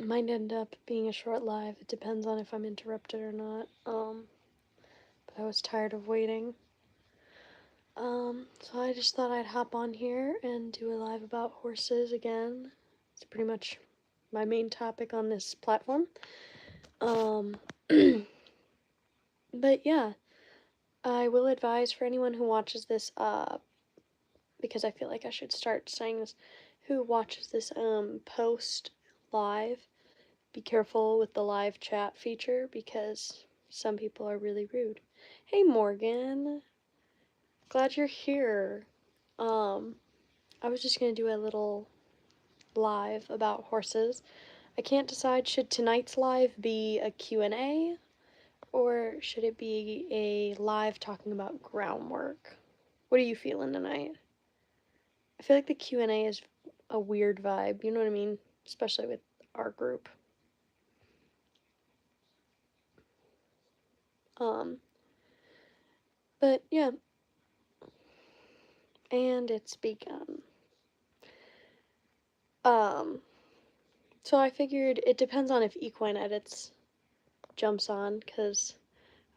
might end up being a short live. It depends on if I'm interrupted or not. But I was tired of waiting. So I just thought I'd hop on here and do a live about horses again. It's pretty much my main topic on this platform. But yeah, I will advise for anyone who watches this, because I feel like I should start saying this, who watches this, post live, be careful with the live chat feature because some people are really rude. Hey Morgan, glad you're here. I was just gonna do a little live about horses. I can't decide, should tonight's live be a Q&A or should it be a live talking about groundwork? What are you feeling tonight? I feel like the Q&A is a weird vibe, you know what I mean? Especially with our group. But yeah. And it's begun. So I figured it depends on if Equine Edits jumps on, because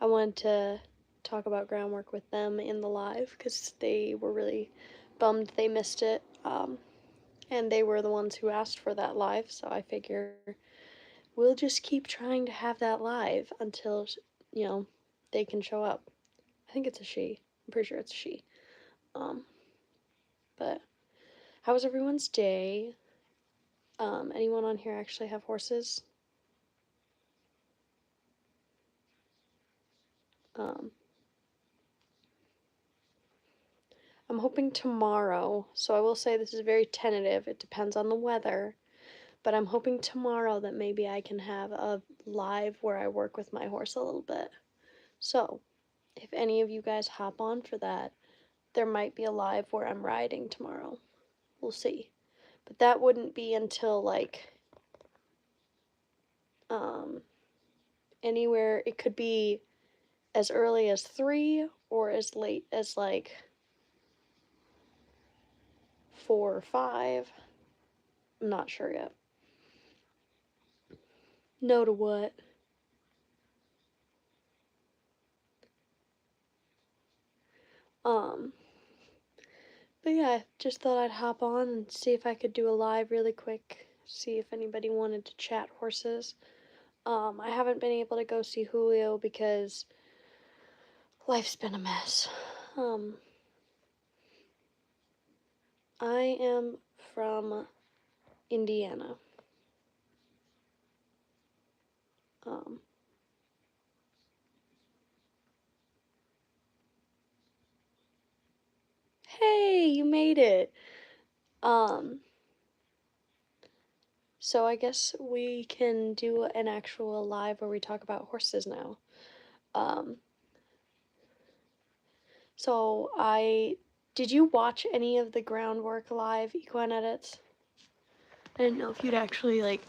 I wanted to talk about groundwork with them in the live, because they were really bummed they missed it. And they were the ones who asked for that live, so I figure we'll just keep trying to have that live until, they can show up. I think it's a she. I'm pretty sure it's a she. But how was everyone's day? Anyone on here actually have horses? I'm hoping tomorrow, so I will say this is very tentative, it depends on the weather, but I'm hoping tomorrow that maybe I can have a live where I work with my horse a little bit. So, if any of you guys hop on for that, there might be a live where I'm riding tomorrow. We'll see. But that wouldn't be until anywhere, it could be as early as 3 or as late as 4 or 5. I'm not sure yet. No to what? But yeah, just thought I'd hop on and see if I could do a live really quick, see if anybody wanted to chat horses. I haven't been able to go see Julio because life's been a mess. I am from Indiana. Hey, you made it. So I guess we can do an actual live where we talk about horses now. So did you watch any of the groundwork live equine edits? I didn't know if you'd actually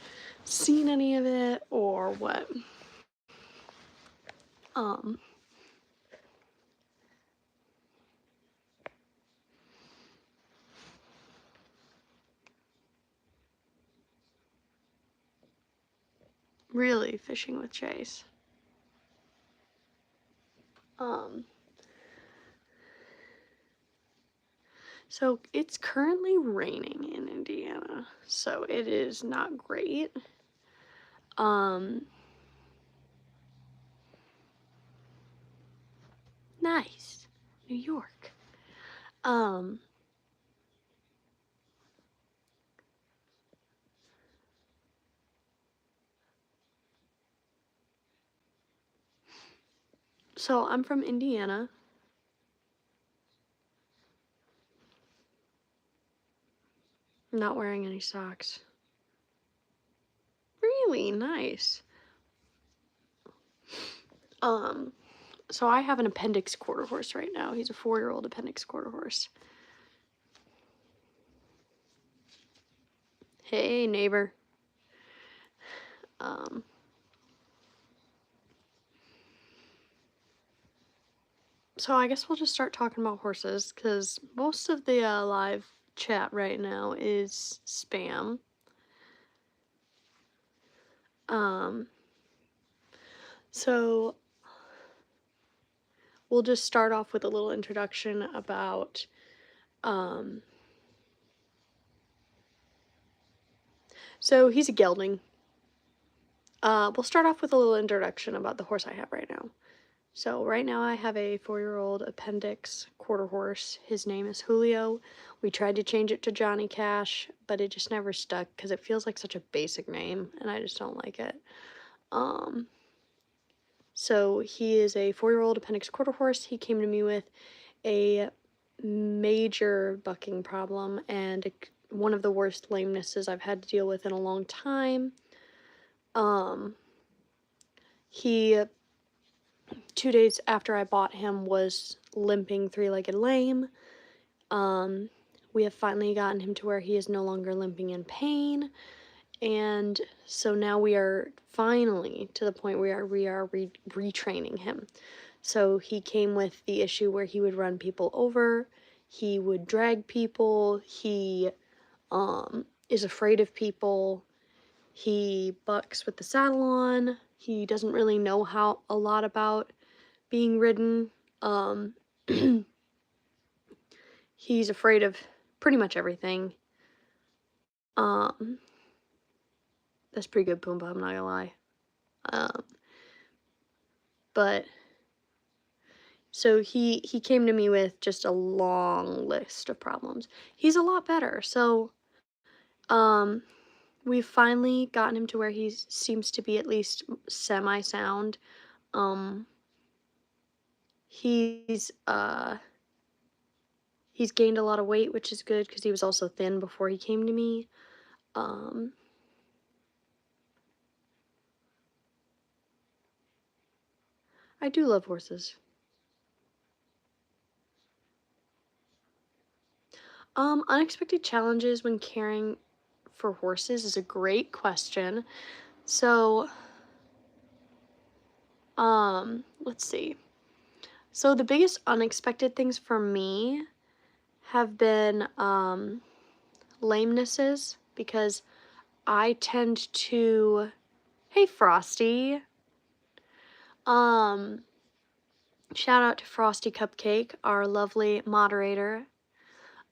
seen any of it or what. Really fishing with Chase. So it's currently raining in Indiana, so it is not great. Nice. New York. So I'm from Indiana. I'm not wearing any socks. Really nice. So I have an appendix quarter horse right now. He's a 4-year-old appendix quarter horse. Hey, neighbor. So I guess we'll just start talking about horses, because most of the live chat right now is spam. So we'll just start off with a little introduction about, so he's a gelding. We'll start off with a little introduction about the horse I have right now. So right now I have a 4-year-old appendix quarter horse. His name is Julio. We tried to change it to Johnny Cash, but it just never stuck because it feels like such a basic name, and I just don't like it. So he is a 4-year-old appendix quarter horse. He came to me with a major bucking problem and one of the worst lamenesses I've had to deal with in a long time. He 2 days after I bought him was limping 3-legged lame. We have finally gotten him to where he is no longer limping in pain, and so now we are finally to the point where we are retraining him. So he came with the issue where he would run people over, he would drag people, he is afraid of people, he bucks with the saddle on, he doesn't really know a lot about being ridden. He's afraid of pretty much everything. That's pretty good, Pumbaa, I'm not gonna lie. But so he came to me with just a long list of problems. He's a lot better. So we've finally gotten him to where he seems to be at least semi-sound. He's gained a lot of weight, which is good because he was also thin before he came to me. I do love horses. Unexpected challenges when caring for horses is a great question. So, let's see. So the biggest unexpected things for me have been, lamenesses, because I tend to, hey Frosty, shout out to Frosty Cupcake, our lovely moderator.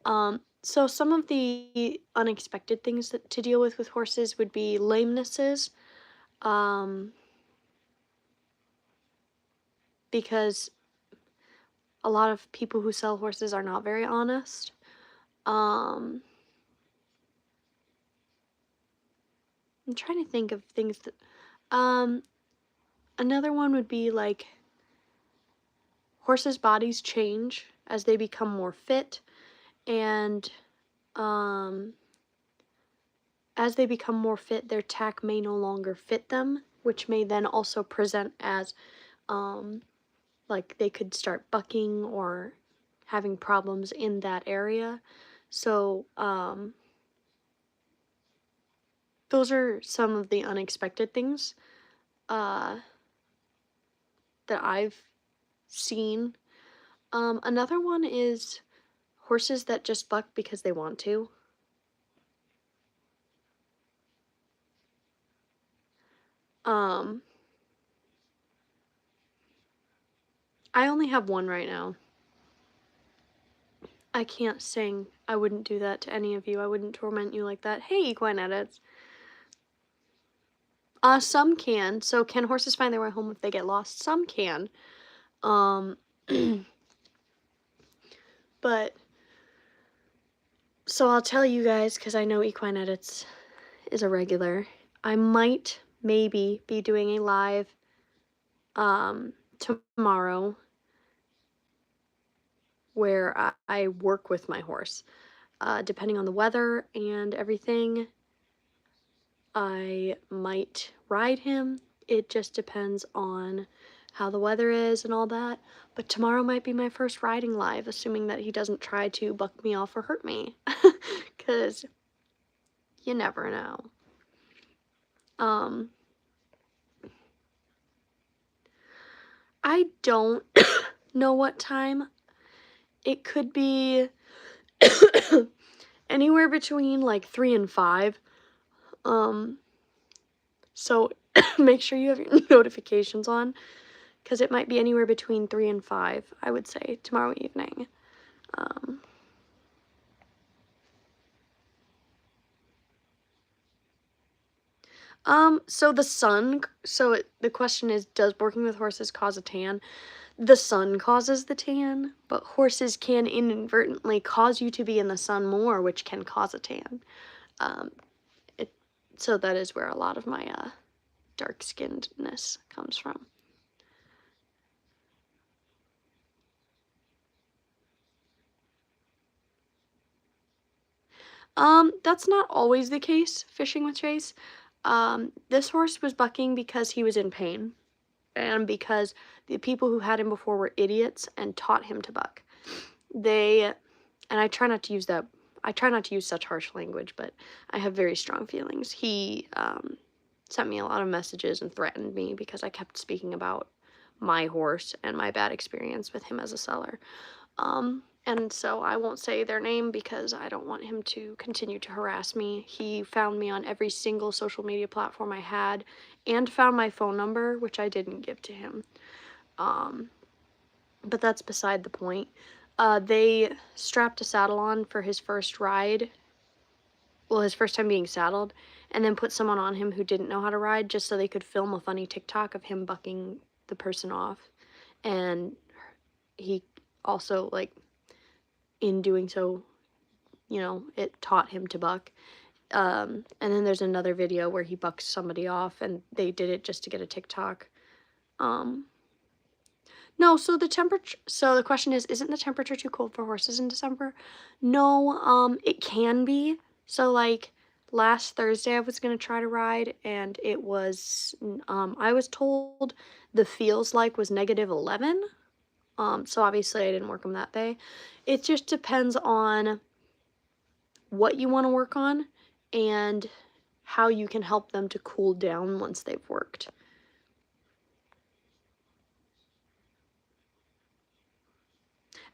So some of the unexpected things to deal with horses would be lamenesses, because a lot of people who sell horses are not very honest. I'm trying to think of things that, another one would be like horses' bodies change as they become more fit, and as they become more fit, their tack may no longer fit them, which may then also present as like they could start bucking or having problems in that area. So those are some of the unexpected things that I've seen. Another one is horses that just buck because they want to. I only have one right now. I can't sing. I wouldn't do that to any of you. I wouldn't torment you like that. Hey, equine edits. Some can. So can horses find their way home if they get lost? Some can. But, so I'll tell you guys, because I know equine edits is a regular. I might, maybe, be doing a live, tomorrow where I work with my horse. Depending on the weather and everything, I might ride him. It just depends on how the weather is and all that. But tomorrow might be my first riding live, assuming that he doesn't try to buck me off or hurt me. Because you never know. I don't know what time. It could be anywhere between like 3 and 5. So make sure you have your notifications on, because it might be anywhere between 3 and 5, I would say, tomorrow evening. So the question is, does working with horses cause a tan? The sun causes the tan, but horses can inadvertently cause you to be in the sun more, which can cause a tan. Um, so that is where a lot of my dark-skinnedness comes from. That's not always the case, fishing with Chase. This horse was bucking because he was in pain, and because the people who had him before were idiots and taught him to buck. And I try not to use that, I try not to use such harsh language, but I have very strong feelings. He sent me a lot of messages and threatened me because I kept speaking about my horse and my bad experience with him as a seller. And so I won't say their name because I don't want him to continue to harass me. He found me on every single social media platform I had and found my phone number, which I didn't give to him. But that's beside the point. They strapped a saddle on for his first ride, well, his first time being saddled, and then put someone on him who didn't know how to ride just so they could film a funny TikTok of him bucking the person off. And he also, like, in doing so, you know, it taught him to buck. And then there's another video where he bucks somebody off, and they did it just to get a TikTok. No, so the question is, isn't the temperature too cold for horses in December? No, it can be. So, like, last Thursday I was going to try to ride, and it was, I was told the feels like was -11. So obviously I didn't work them that day. It just depends on what you want to work on and how you can help them to cool down once they've worked.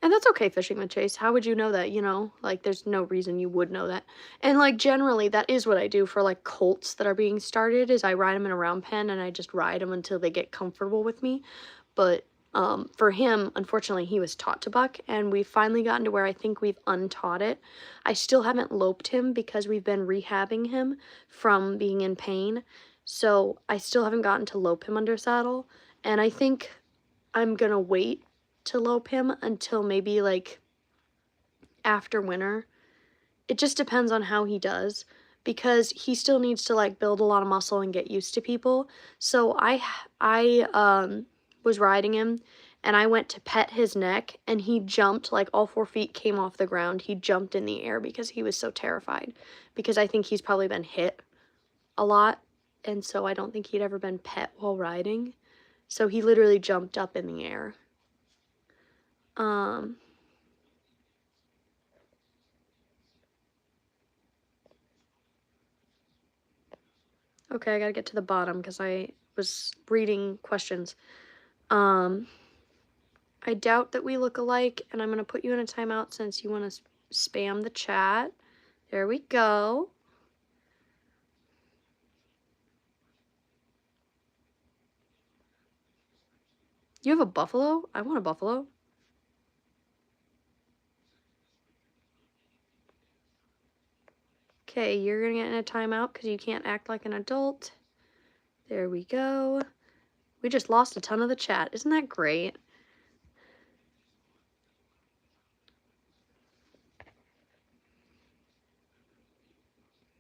And that's okay, fishing with Chase. How would you know that, you know? Like, there's no reason you would know that. And, like, generally, that is what I do for, like, colts that are being started, is I ride them in a round pen, and I just ride them until they get comfortable with me. But, for him, unfortunately, he was taught to buck, and we've finally gotten to where I think we've untaught it. I still haven't loped him because we've been rehabbing him from being in pain. So, I still haven't gotten to lope him under saddle, and I think I'm gonna wait to lope him until maybe, like, after winter. It just depends on how he does, because he still needs to, like, build a lot of muscle and get used to people. So I was riding him, and I went to pet his neck, and he jumped, like, all 4 feet came off the ground. He jumped in the air because he was so terrified, because I think he's probably been hit a lot, and so I don't think he'd ever been pet while riding. So he literally jumped up in the air. Okay, I gotta get to the bottom because I was reading questions. I doubt that we look alike, and I'm gonna put you in a timeout since you want to spam the chat. There we go. You have a buffalo? I want a buffalo. Okay, you're gonna get in a timeout because you can't act like an adult. There we go. We just lost a ton of the chat. Isn't that great?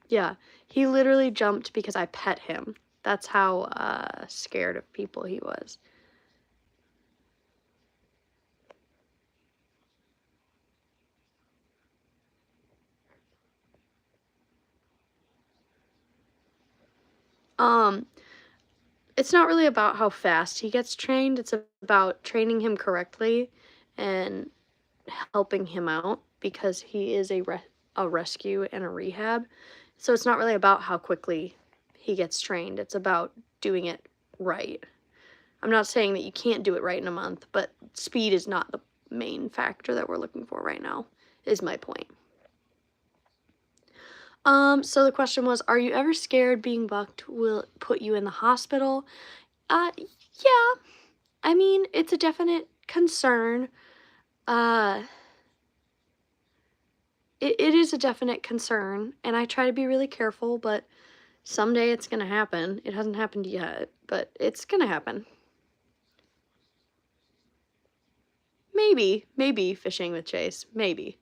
Yeah, he literally jumped because I pet him. That's how scared of people he was. It's not really about how fast he gets trained. It's about training him correctly and helping him out, because he is a rescue and a rehab. So it's not really about how quickly he gets trained. It's about doing it right. I'm not saying that you can't do it right in a month, but speed is not the main factor that we're looking for right now, is my point. So the question was, are you ever scared being bucked will it put you in the hospital? Yeah. I mean, it's a definite concern. Uh, it is a definite concern, and I try to be really careful, but someday it's gonna happen. It hasn't happened yet, but it's gonna happen. Maybe fishing with Chase. Maybe.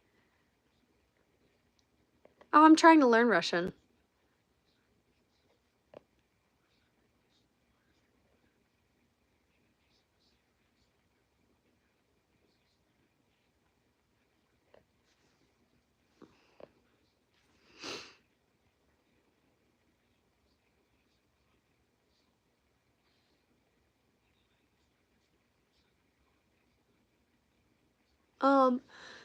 Oh, I'm trying to learn Russian.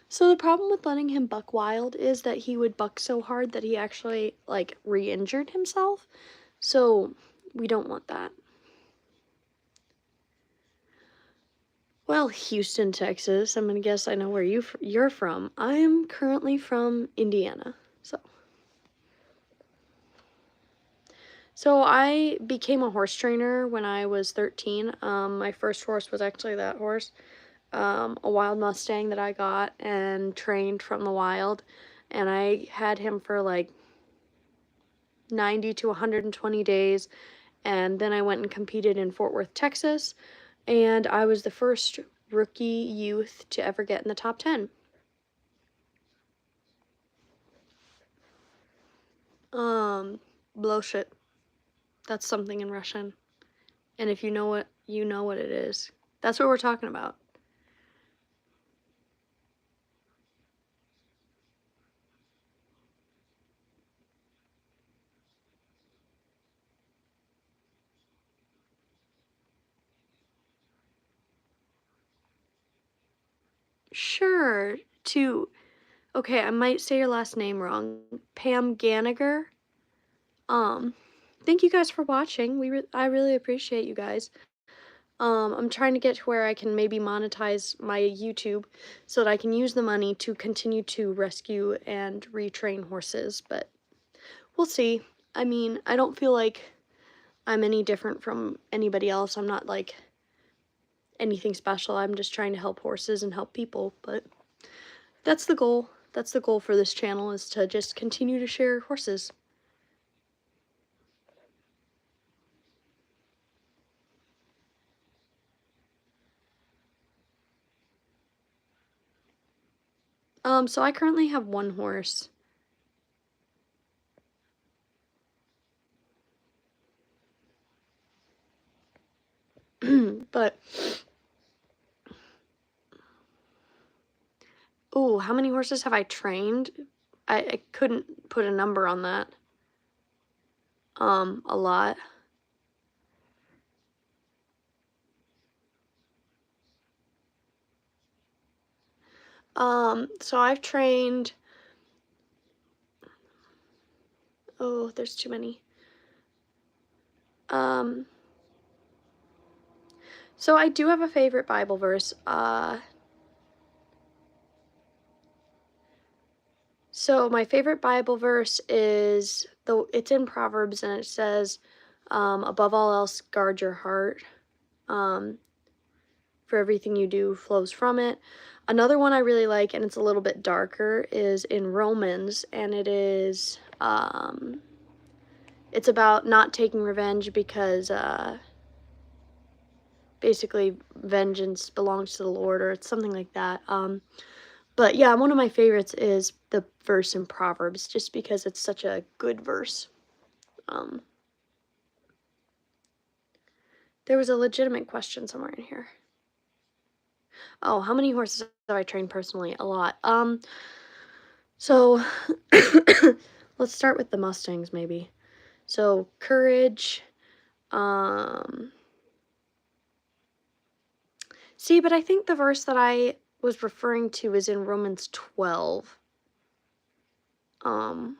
So the problem with letting him buck wild is that he would buck so hard that he actually, like, re-injured himself. So we don't want that. Well, Houston, Texas. I'm gonna guess I know where you're from. I'm currently from Indiana. So I became a horse trainer when I was 13. My first horse was actually that horse, a wild Mustang that I got and trained from the wild, and I had him for like 90 to 120 days, and then I went and competed in Fort Worth, Texas, and I was the first rookie youth to ever get in the top 10. Bloshit. That's something in Russian. And if you know what, you know what it is. That's what we're talking about. Sure. Okay, I might say your last name wrong. Pam Ganiger. Um, Thank you guys for watching. I really appreciate you guys. I'm trying to get to where I can maybe monetize my YouTube so that I can use the money to continue to rescue and retrain horses, but we'll see. I mean, I don't feel like I'm any different from anybody else. I'm not like anything special. I'm just trying to help horses and help people, but that's the goal. That's the goal for this channel, is to just continue to share horses. So I currently have one horse. But, ooh, how many horses have I trained? I couldn't put a number on that. A lot. So I've trained, oh, there's too many. So I do have a favorite Bible verse. So my favorite Bible verse is, it's in Proverbs, and it says, above all else, guard your heart. For everything you do flows from it. Another one I really like, and it's a little bit darker, is in Romans, and it is, it's about not taking revenge because, basically vengeance belongs to the Lord, or it's something like that. But yeah, one of my favorites is the verse in Proverbs, just because it's such a good verse. There was a legitimate question somewhere in here. Oh, how many horses have I trained personally? A lot. So let's start with the Mustangs, maybe. So courage. See, but I think the verse that I was referring to is in Romans 12. And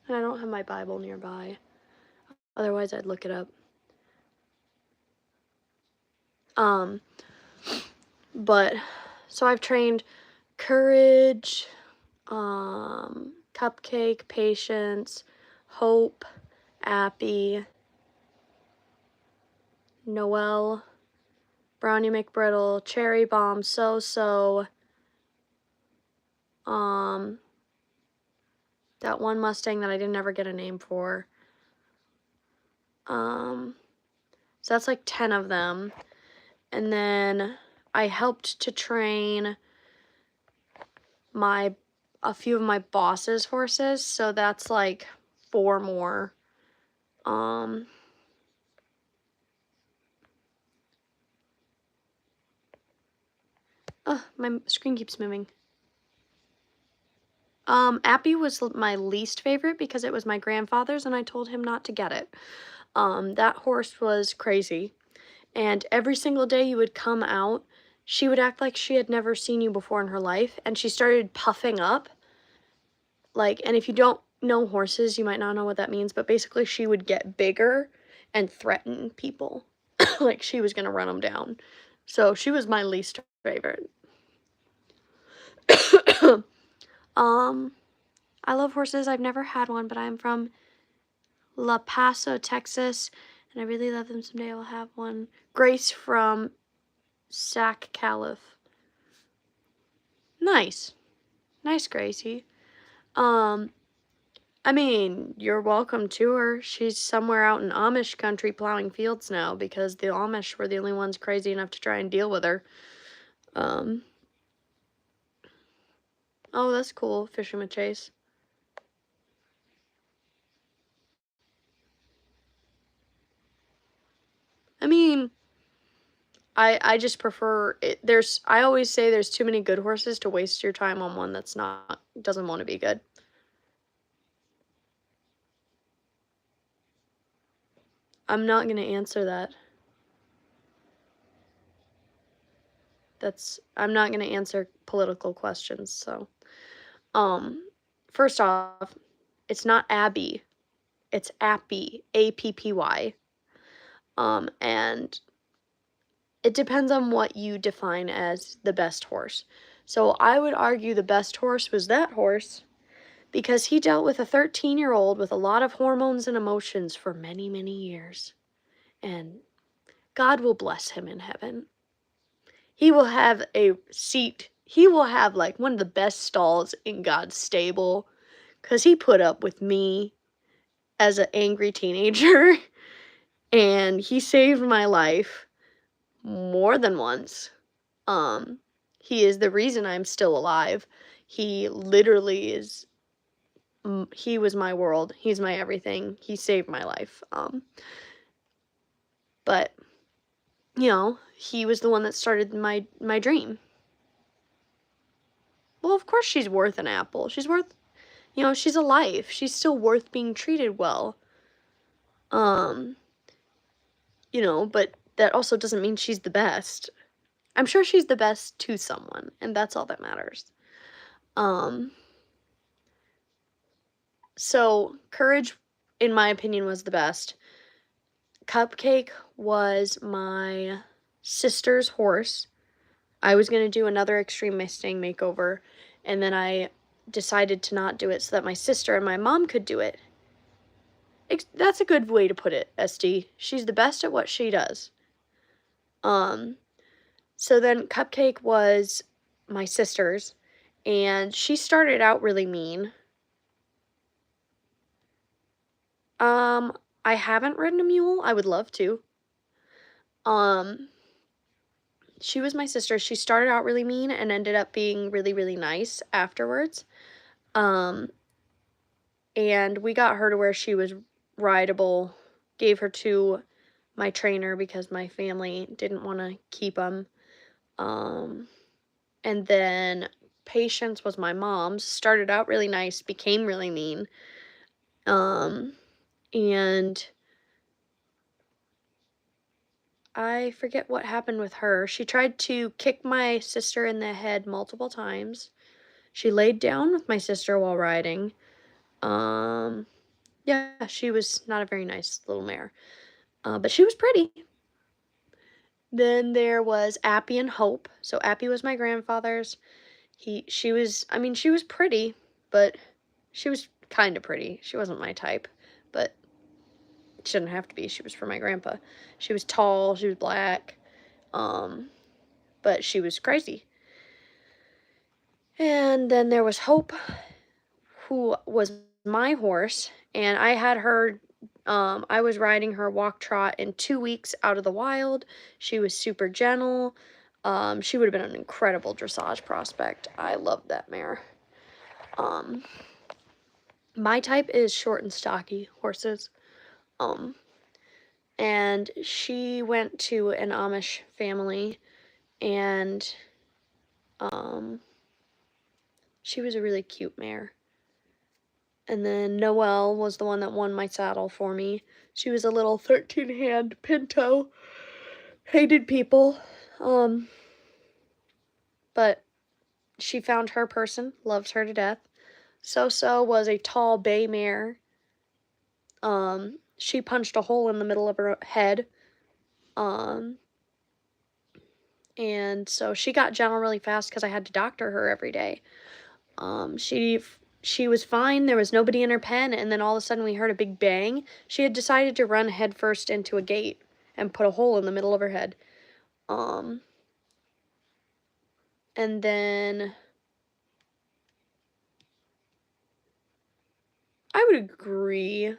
I don't have my Bible nearby. Otherwise, I'd look it up. But, so I've trained courage, Cupcake, Patience, Hope, Appy, Noelle, Brownie McBrittle, Cherry Bomb, So, that one Mustang that I didn't ever get a name for. So that's like 10 of them. And then I helped to train a few of my boss's horses, so that's like 4 more. My screen keeps moving. Appy was my least favorite because it was my grandfather's and I told him not to get it. That horse was crazy. And every single day you would come out, she would act like she had never seen you before in her life, and she started puffing up. Like, and if you don't know horses, you might not know what that means, but basically she would get bigger and threaten people. Like she was gonna run them down. So she was my least favorite. I love horses. I've never had one, but I'm from La Paso, Texas, and I really love them. Someday I'll have one. Grace from Sac Calif. Nice. Nice, Gracie. I mean, you're welcome to her. She's somewhere out in Amish country plowing fields now because the Amish were the only ones crazy enough to try and deal with her. Oh, that's cool. Fisherman Chase. I mean, I just prefer it. I always say there's too many good horses to waste your time on one that's doesn't want to be good. I'm not going to answer that. I'm not going to answer political questions, so. First off, it's not Abby. It's Appy, Appy. And it depends on what you define as the best horse. So I would argue the best horse was that horse because he dealt with a 13-year-old with a lot of hormones and emotions for many, many years. And God will bless him in heaven. He will have a seat. He will have like one of the best stalls in God's stable because he put up with me as an angry teenager and he saved my life more than once. He is the reason I'm still alive. He literally is, he was my world. He's my everything. He saved my life. But, you know, he was the one that started my dream. Well, of course she's worth an apple. She's worth, you know, she's alive. She's still worth being treated well. You know, but that also doesn't mean she's the best. I'm sure she's the best to someone, and that's all that matters. So Courage, in my opinion, was the best. Cupcake was my sister's horse. I was going to do another Extreme Mustang makeover, and then I decided to not do it so that my sister and my mom could do it. That's a good way to put it, SD. She's the best at what she does. So then Cupcake was my sister's, and she started out really mean. I haven't ridden a mule. I would love to. She was my sister. She started out really mean and ended up being really, really nice afterwards. And we got her to where she was rideable. Gave her to my trainer because my family didn't want to keep them. And then Patience was my mom's. Started out really nice, became really mean. And I forget what happened with her. She tried to kick my sister in the head multiple times. She laid down with my sister while riding. Yeah, she was not a very nice little mare. But she was pretty. Then there was Appy and Hope. So Appy was my grandfather's, She was, I mean, she was pretty, but she was kind of pretty. She wasn't my type, but she didn't have to be. She was for my grandpa. She was tall, she was black, but she was crazy. And then there was Hope, who was my horse, and I had her, I was riding her walk trot in 2 weeks out of the wild. She was super gentle. She would have been an incredible dressage prospect. I loved that mare. Um, my type is short and stocky horses. Um, and she went to an Amish family, and she was a really cute mare. And then Noelle was the one that won my saddle for me. She was a little 13-hand Pinto. Hated people. But she found her person, loves her to death. So was a tall bay mare. She punched a hole in the middle of her head. And so she got gentle really fast because I had to doctor her every day. She was fine. There was nobody in her pen, and then all of a sudden we heard a big bang. She had decided to run headfirst into a gate and put a hole in the middle of her head. And then I would agree.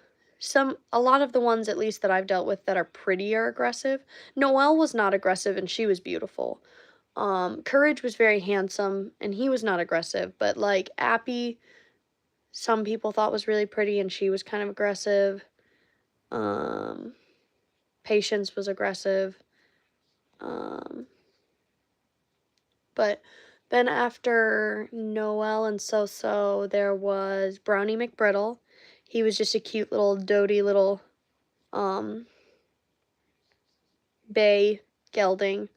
A lot of the ones, at least that I've dealt with, that are pretty are aggressive. Noelle was not aggressive, and she was beautiful. Courage was very handsome, and he was not aggressive. But like Appy, some people thought was really pretty, and she was kind of aggressive. Patience was aggressive. But then after Noelle and So, there was Brownie McBrittle. He was just a cute little doty little bay gelding.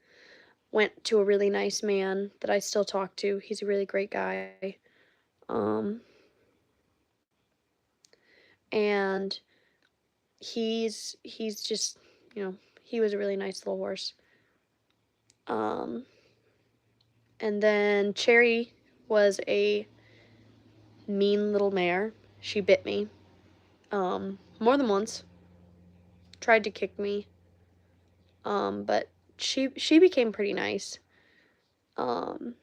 Went to a really nice man that I still talk to. He's a really great guy. And he's just, he was a really nice little horse. And then Cherry was a mean little mare. She bit me more than once. Tried to kick me. But she became pretty nice. And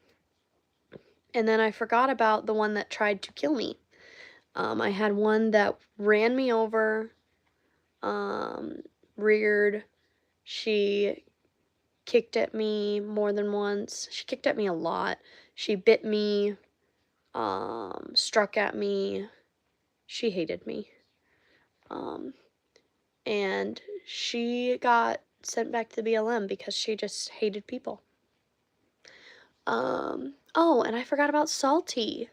then I forgot about the one that tried to kill me. I had one that ran me over, reared. She kicked at me more than once. She kicked at me a lot. She bit me, struck at me. She hated me. And she got sent back to the BLM because she just hated people. Oh, and I forgot about Salty.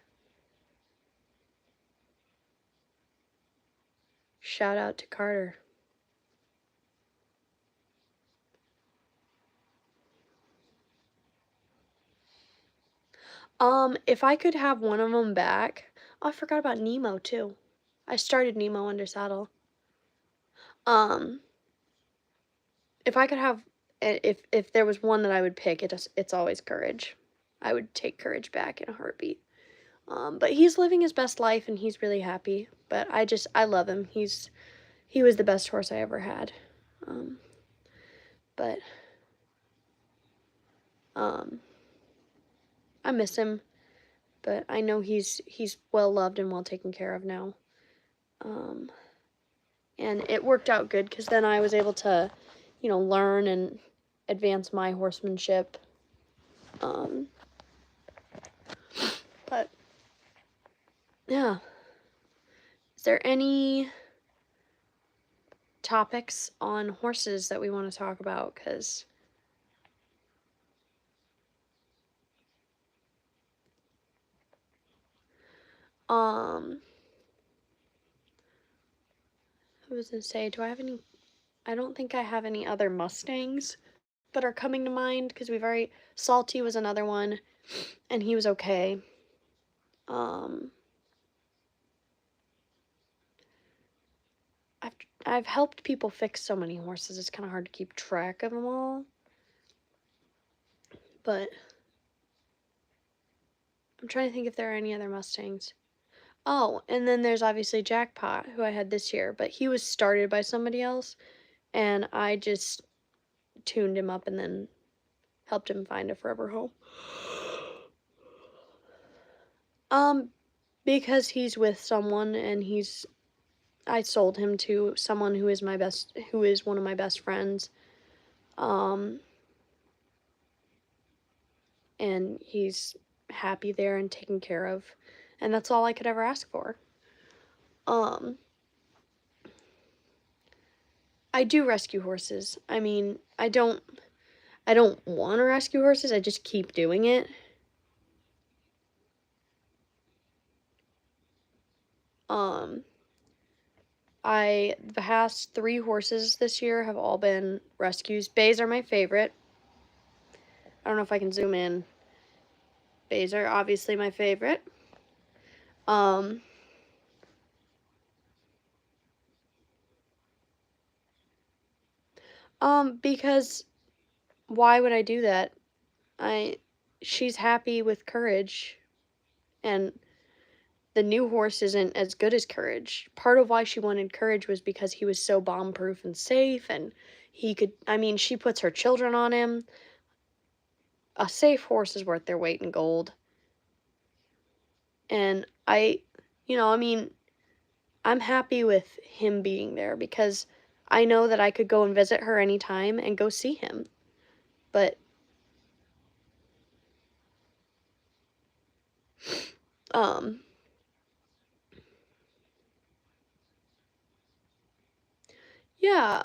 Shout out to Carter. If I could have one of them back, oh, I forgot about Nemo too. I started Nemo under saddle. If I could have, if there was one that I would pick, it's always Courage. I would take Courage back in a heartbeat. But he's living his best life and he's really happy. But I love him. He was the best horse I ever had. But I miss him. But I know he's well loved and well taken care of now. And it worked out good because then I was able to, learn and advance my horsemanship. But yeah. Is there any topics on horses that we want to talk about? Because I was gonna say, do I have any? I don't think I have any other Mustangs that are coming to mind because Salty was another one, and he was okay. I've helped people fix so many horses, it's kind of hard to keep track of them all. But I'm trying to think if there are any other Mustangs. Oh, and then there's obviously Jackpot, who I had this year, but he was started by somebody else, and I just tuned him up and then helped him find a forever home. Because he's with someone and I sold him to someone who is one of my best friends. And he's happy there and taken care of, and that's all I could ever ask for. I do rescue horses. I mean, I don't want to rescue horses, I just keep doing it. The past 3 horses this year have all been rescues. Bays are my favorite. I don't know if I can zoom in. Bays are obviously my favorite. Because why would I do that? She's happy with Courage, and the new horse isn't as good as Courage. Part of why she wanted Courage was because he was so bomb-proof and safe, and she puts her children on him. A safe horse is worth their weight in gold. And I'm happy with him being there because I know that I could go and visit her anytime and go see him. But yeah,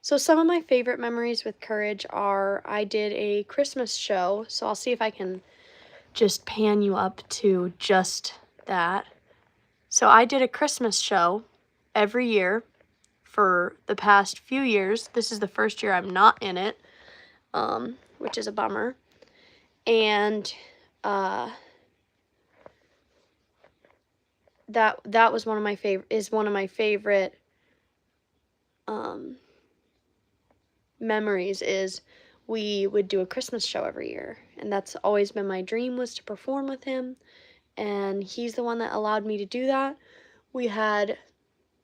so some of my favorite memories with Courage are I did a Christmas show, so I'll see if I can just pan you up to just that. So I did a Christmas show every year for the past few years. This is the first year I'm not in it, which is a bummer. And that was one of my favorite memories is we would do a Christmas show every year, and that's always been my dream, was to perform with him, and he's the one that allowed me to do that. We had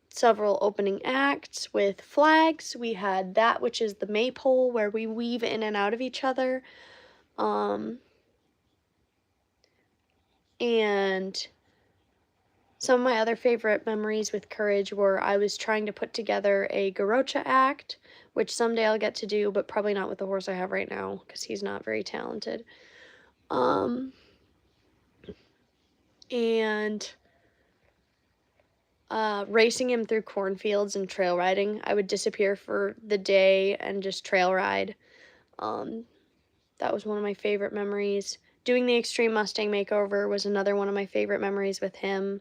several opening acts with flags. We had that, which is the maypole, where we weave in and out of each other. And some of my other favorite memories with Courage were I was trying to put together a Garocha act, which someday I'll get to do, but probably not with the horse I have right now, because he's not very talented. And racing him through cornfields and trail riding. I would disappear for the day and just trail ride. That was one of my favorite memories. Doing the Extreme Mustang Makeover was another one of my favorite memories with him.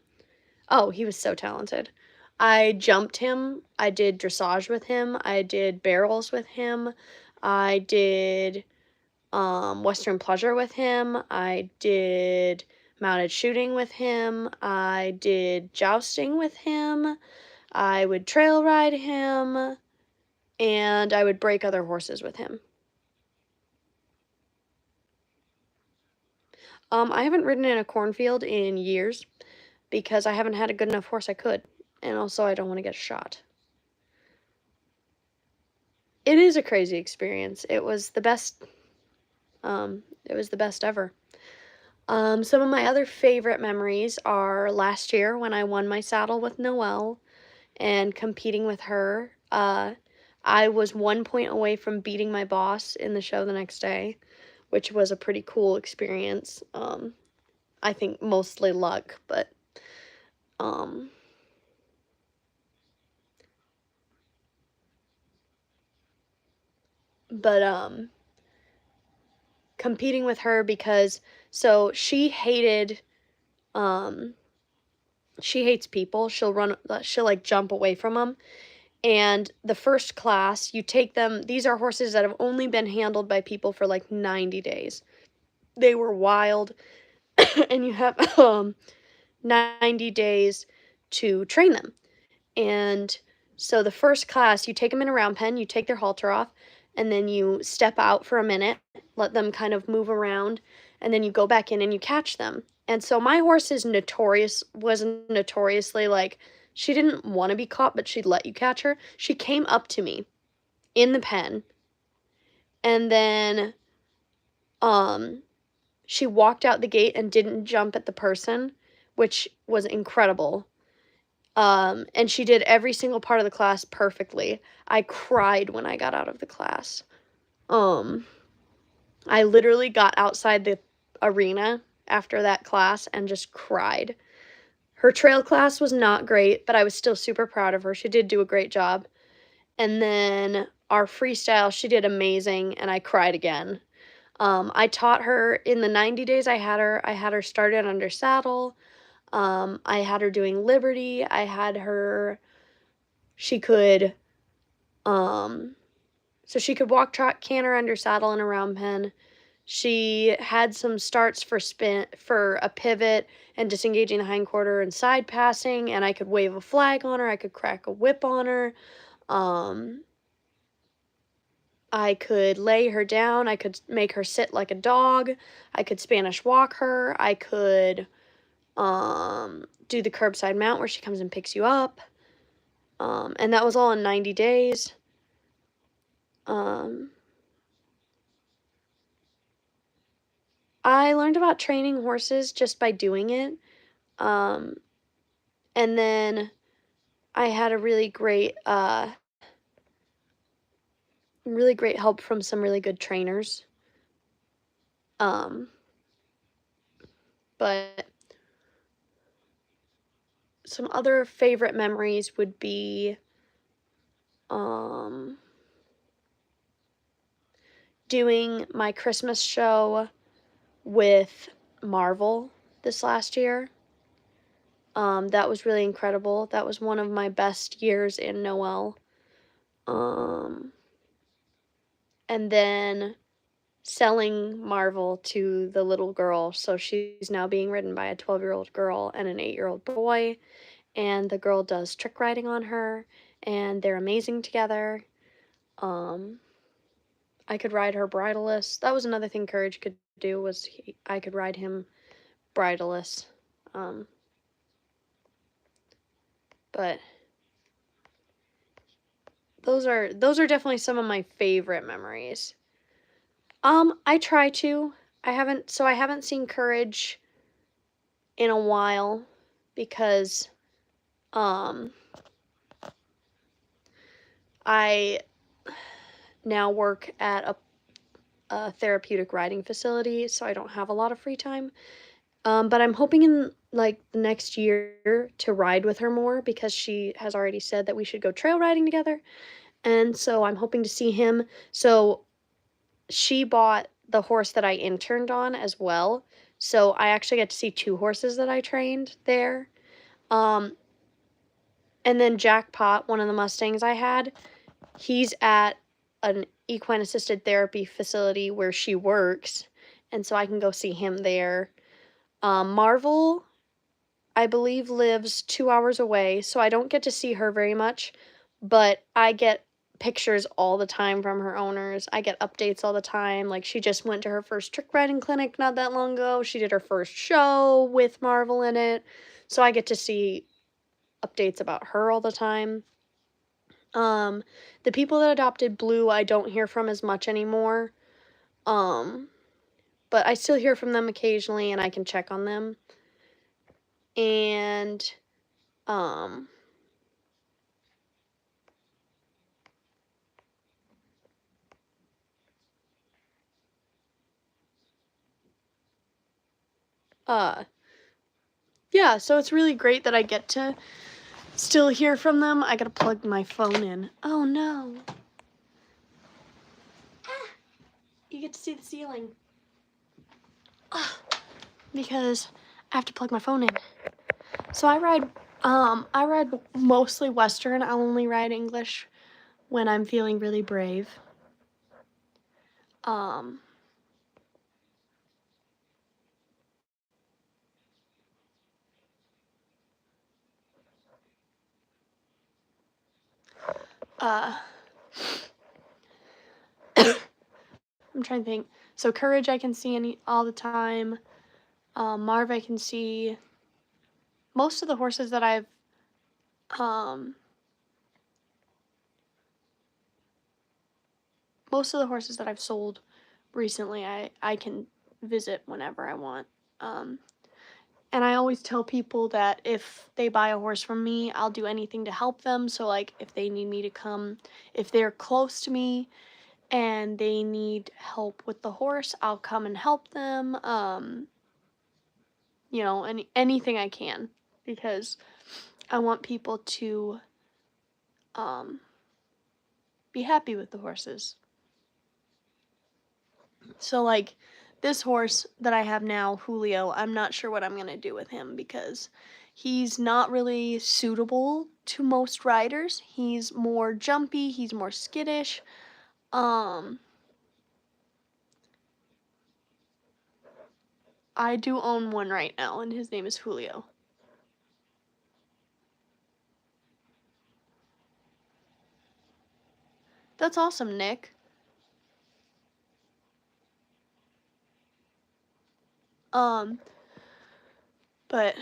Oh, he was so talented. I jumped him. I did dressage with him. I did barrels with him. I did Western Pleasure with him. I did mounted shooting with him. I did jousting with him. I would trail ride him. And I would break other horses with him. I haven't ridden in a cornfield in years because I haven't had a good enough horse I could. And also I don't want to get shot. It is a crazy experience. It was the best ever. Some of my other favorite memories are last year when I won my saddle with Noelle and competing with her. I was 1 point away from beating my boss in the show the next day, which was a pretty cool experience. I think mostly luck, but competing with her because she hates people. She'll like jump away from them. And the first class, you take them, these are horses that have only been handled by people for like 90 days. They were wild, and you have 90 days to train them. And so the first class, you take them in a round pen, you take their halter off, and then you step out for a minute, let them kind of move around, and then you go back in and you catch them. And so my horse was notoriously like, she didn't want to be caught, but she'd let you catch her. She came up to me in the pen, and then she walked out the gate and didn't jump at the person, which was incredible. And she did every single part of the class perfectly. I cried when I got out of the class. I literally got outside the arena after that class and just cried. Her trail class was not great, but I was still super proud of her. She did do a great job. And then our freestyle, she did amazing, and I cried again. I taught her in the 90 days I had her started under saddle. I had her doing Liberty. I had her, she could, so she could walk, trot, canter under saddle and a round pen. She had some starts for a pivot and disengaging the hindquarter and side passing, and I could wave a flag on her. I could crack a whip on her. I could lay her down. I could make her sit like a dog. I could Spanish walk her. I could do the curbside mount where she comes and picks you up. And that was all in 90 days. I learned about training horses just by doing it. And then I had a really great help from some really good trainers. But some other favorite memories would be doing my Christmas show with Marvel this last year. That was really incredible. That was one of my best years in Noel. And then selling Marvel to the little girl. So she's now being ridden by a 12-year-old girl and an 8-year-old boy. And the girl does trick riding on her, and they're amazing together. I could ride her bridleless. That was another thing Courage could do, was I could ride him bridleless. But those are definitely some of my favorite memories. I try to. I haven't seen Courage in a while because I now work at a therapeutic riding facility, so I don't have a lot of free time. But I'm hoping in like the next year to ride with her more, because she has already said that we should go trail riding together. And so I'm hoping to see him. So she bought the horse that I interned on as well. So I actually get to see 2 horses that I trained there. And then Jackpot, one of the Mustangs I had, he's at an equine assisted therapy facility where she works. And so I can go see him there. Marvel, I believe, lives 2 hours away, so I don't get to see her very much, but I get pictures all the time from her owners. I get updates all the time. Like, she just went to her first trick riding clinic not that long ago. She did her first show with Marvel in it, so I get to see updates about her all the time. The people that adopted Blue, I don't hear from as much anymore. But I still hear from them occasionally, and I can check on them. And yeah, so it's really great that I get to still hear from them. I gotta plug my phone in. Oh no. Ah, you get to see the ceiling. Because I have to plug my phone in. So I ride mostly Western. I'll only ride English when I'm feeling really brave. I'm trying to think. So Courage I can see all the time. Marv I can see. Most of the horses that I've sold recently, I can visit whenever I want. And I always tell people that if they buy a horse from me, I'll do anything to help them. So like if they need me to come, if they're close to me and they need help with the horse, I'll come and help them. Anything I can, because I want people to be happy with the horses. So like this horse that I have now, Julio, I'm not sure what I'm going to do with him because he's not really suitable to most riders. He's more jumpy, he's more skittish. I do own one right now and his name is Julio. That's awesome, Nick. But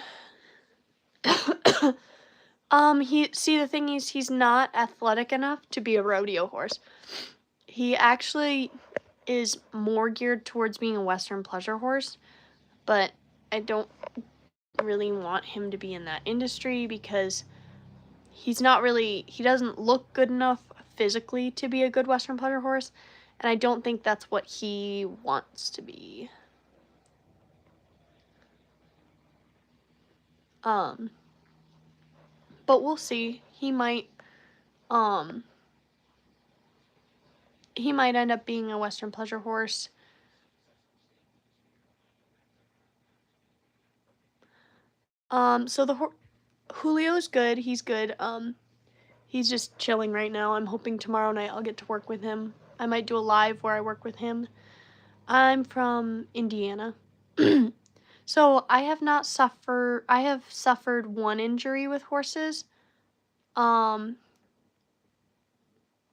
the thing is, he's not athletic enough to be a rodeo horse. He actually is more geared towards being a Western pleasure horse, but I don't really want him to be in that industry because he doesn't look good enough physically to be a good Western pleasure horse, and I don't think that's what he wants to be. But we'll see. He might end up being a Western pleasure horse. So Julio's good. He's good. He's just chilling right now. I'm hoping tomorrow night I'll get to work with him. I might do a live where I work with him. I'm from Indiana. So I have suffered one injury with horses.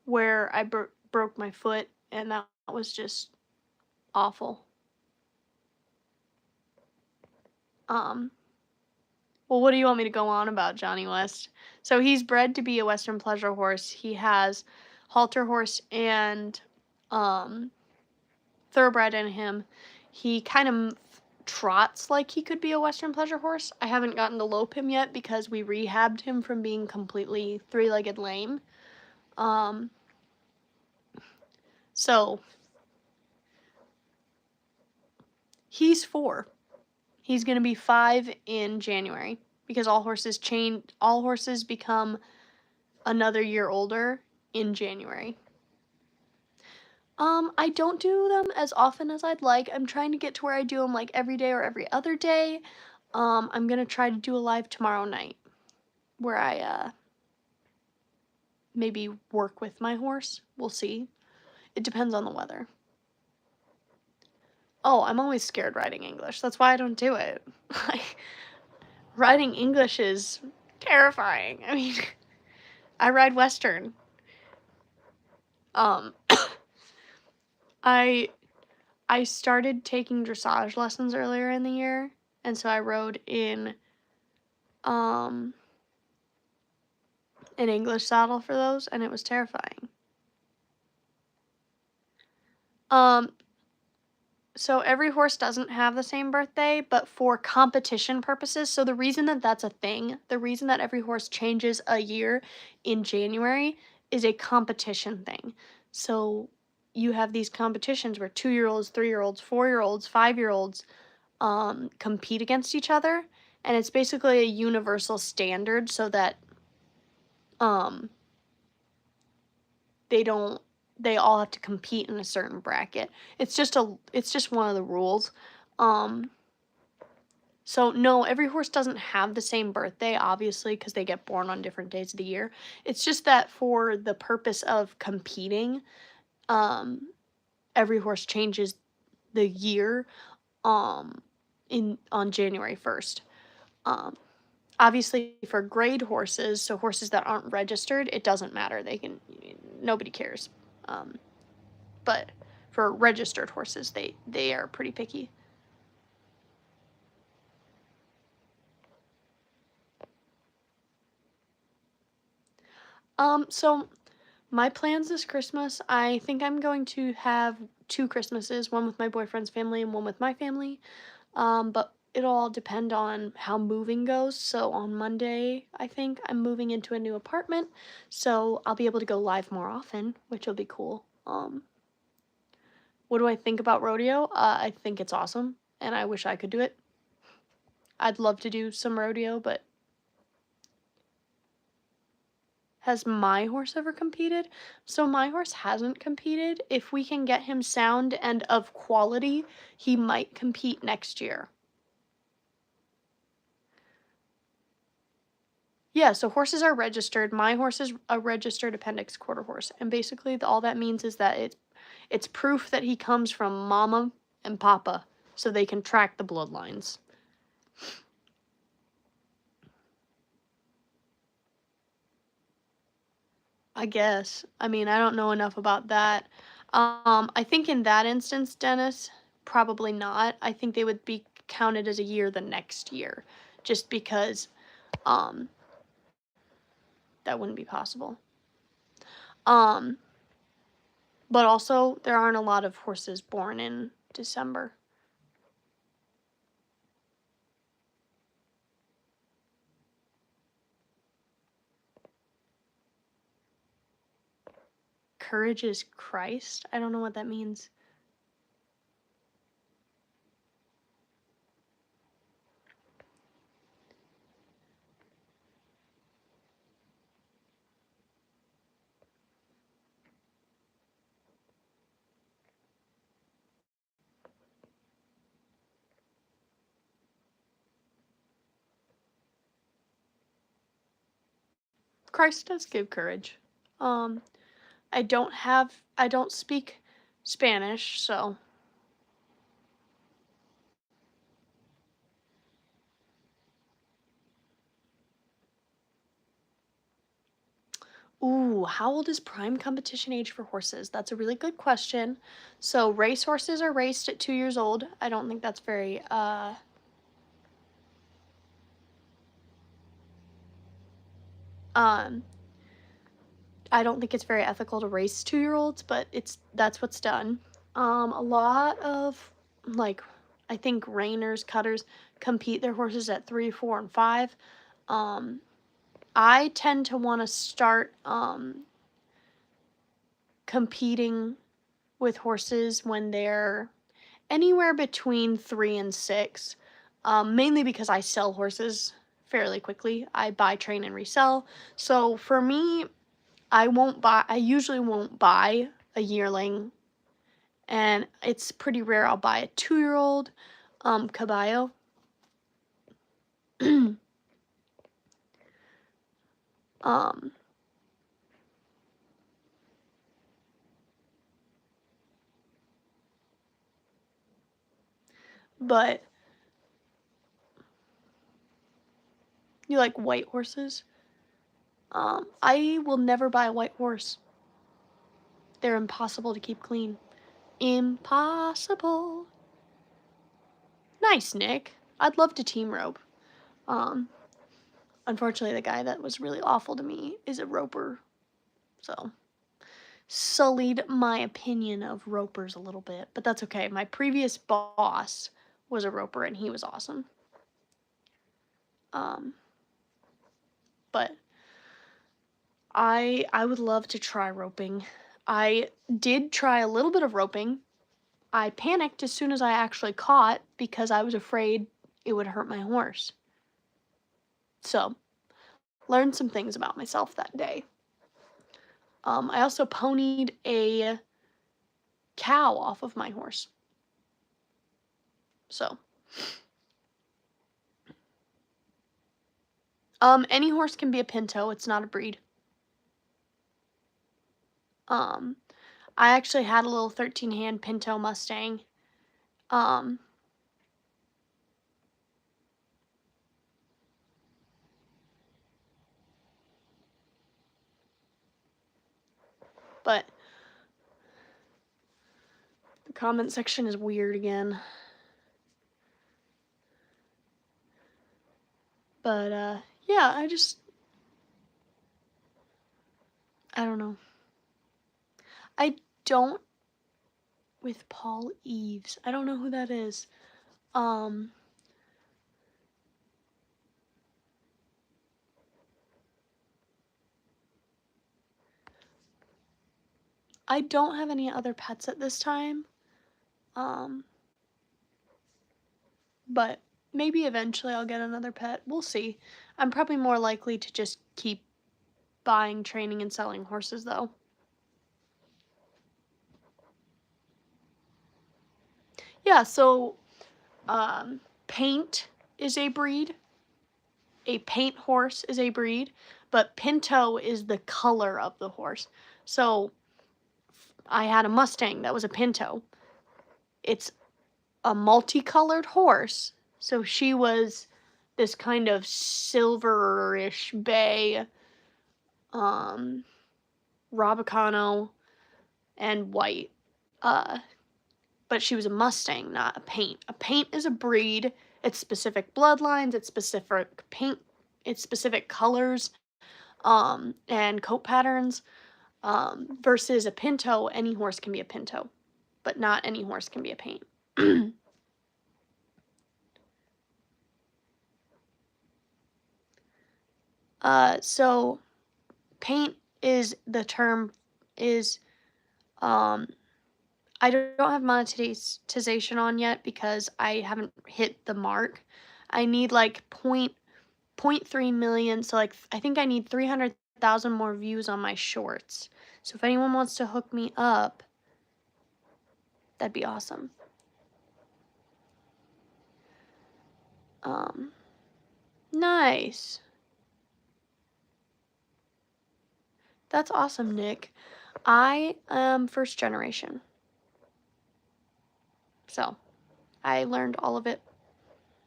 Where I broke my foot, and that was just awful. Well, what do you want me to go on about, Johnny West? So he's bred to be a Western pleasure horse. He has halter horse and thoroughbred in him. He kind of trots like he could be a Western pleasure horse. I haven't gotten to lope him yet because we rehabbed him from being completely three-legged lame. So he's 4. He's going to be 5 in January because all horses become another year older in January. I don't do them as often as I'd like. I'm trying to get to where I do them like every day or every other day. I'm going to try to do a live tomorrow night where I maybe work with my horse. We'll see. It depends on the weather. Oh, I'm always scared riding English. That's why I don't do it. Riding English is terrifying. I mean, I ride Western. I started taking dressage lessons earlier in the year, and so I rode in an English saddle for those, and it was terrifying. So every horse doesn't have the same birthday, but for competition purposes, so the reason that that's a thing, the reason that every horse changes a year in January is a competition thing. So you have these competitions where 2-year-olds, 3-year-olds, 4-year-olds, 5-year-olds compete against each other, and it's basically a universal standard so that they all have to compete in a certain bracket. It's just one of the rules. So no, every horse doesn't have the same birthday, obviously, because they get born on different days of the year. It's just that for the purpose of competing, every horse changes the year on January 1st. Obviously for grade horses, so horses that aren't registered, it doesn't matter. Nobody cares. But For registered horses, they are pretty picky. So my plans this Christmas, I think I'm going to have 2 Christmases, one with my boyfriend's family and one with my family. But it'll all depend on how moving goes. So on Monday, I think I'm moving into a new apartment, so I'll be able to go live more often, which will be cool. What do I think about rodeo? I think it's awesome, and I wish I could do it. I'd love to do some rodeo, but has my horse ever competed? So my horse hasn't competed. If we can get him sound and of quality, he might compete next year. Yeah, so horses are registered. My horse is a registered appendix quarter horse, and basically all that means is that it's proof that he comes from mama and papa, so they can track the bloodlines. I guess. I mean, I don't know enough about that. I think in that instance, Dennis, probably not. I think they would be counted as a year the next year, just because um, that wouldn't be possible. Um, but also, there aren't a lot of horses born in December. Courage is Christ? I don't know what that means. Christ does give courage. Um, I don't speak Spanish, so. Ooh, how old is prime competition age for horses? That's a really good question. So race horses are raced at 2 years old. I don't think that's very um I don't think it's very ethical to race 2-year-olds, but that's what's done. A lot of like I think reiners, cutters compete their horses at 3, 4, and 5. Um, I tend to want to start competing with horses when they're anywhere between 3 and 6, mainly because I sell horses fairly quickly. I buy, train, and resell. So for me, I usually won't buy a yearling, and it's pretty rare I'll buy a 2-year-old caballo. um, but you like white horses? I will never buy a white horse. They're impossible to keep clean. Impossible. Nice, Nick. I'd love to team rope. Um, Unfortunately, the guy that was really awful to me is a roper, so sullied my opinion of ropers a little bit, but that's okay. My previous boss was a roper and he was awesome. Um, but I would love to try roping. I did try a little bit of roping. I panicked as soon as I actually caught because I was afraid it would hurt my horse. So, learned some things about myself that day. I also ponied a cow off of my horse. So, any horse can be a Pinto. It's not a breed. Um, I actually had a little 13-hand Pinto Mustang. Um, but The comment section is weird again. But, yeah, I don't know. I don't, with Paul Eves. I don't know who that is. I don't have any other pets at this time. But maybe eventually I'll get another pet. We'll see. I'm probably more likely to just keep buying, training, and selling horses, though. Yeah, so Paint is a breed. A paint horse is a breed, but Pinto is the color of the horse. So I had a Mustang that was a Pinto. It's a multicolored horse. So she was this kind of silverish bay, Robicano, and white. But she was a Mustang, not a paint. A paint is a breed. It's specific bloodlines. It's specific paint. It's specific colors, and coat patterns. Versus a Pinto, any horse can be a Pinto, but not any horse can be a paint. So paint is the term is, I don't have monetization on yet because I haven't hit the mark. I need like 0.3 million, so like I think I need 300,000 more views on my shorts. So if anyone wants to hook me up, that'd be awesome. Nice. That's awesome, Nick. I am first generation. So I learned all of it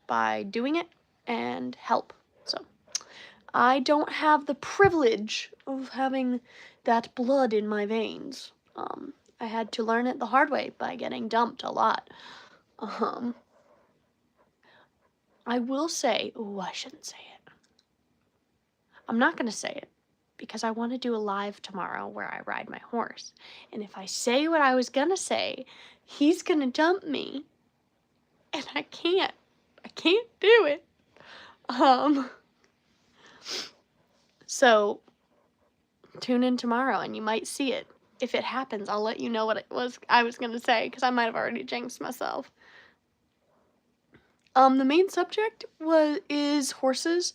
by doing it and help. So I don't have the privilege of having that blood in my veins. I had to learn it the hard way by getting dumped a lot. I will say, I shouldn't say it. I'm not going to say it because I want to do a live tomorrow where I ride my horse. And if I say what I was going to say, he's going to dump me. And I can't do it. So tune in tomorrow and you might see it. If it happens, I'll let you know what I was going to say because I might have already jinxed myself. The main subject is horses.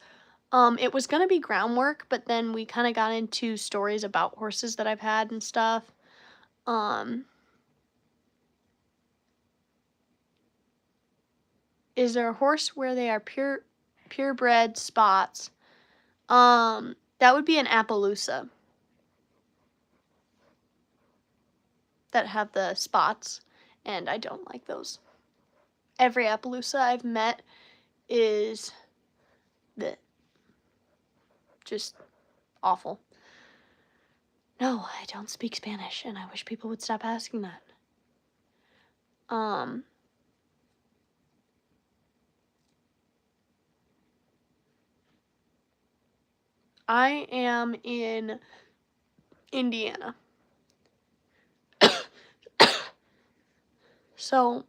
It was gonna be groundwork, but then we kind of got into stories about horses that I've had and stuff. Is there a horse where they are purebred spots? That would be an Appaloosa that have the spots, and I don't like those. Every Appaloosa I've met is just awful. No, I don't speak Spanish, and I wish people would stop asking that. I am in Indiana. So,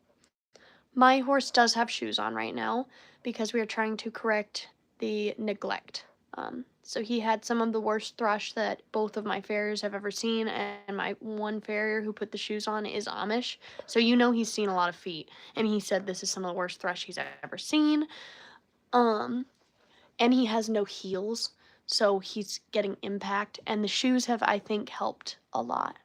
my horse does have shoes on right now because we are trying to correct the neglect. So he had some of the worst thrush that both of my farriers have ever seen, and my one farrier who put the shoes on is Amish. So you know he's seen a lot of feet, and he said this is some of the worst thrush he's ever seen. And he has no heels, so he's getting impact, and the shoes have, I think, helped a lot.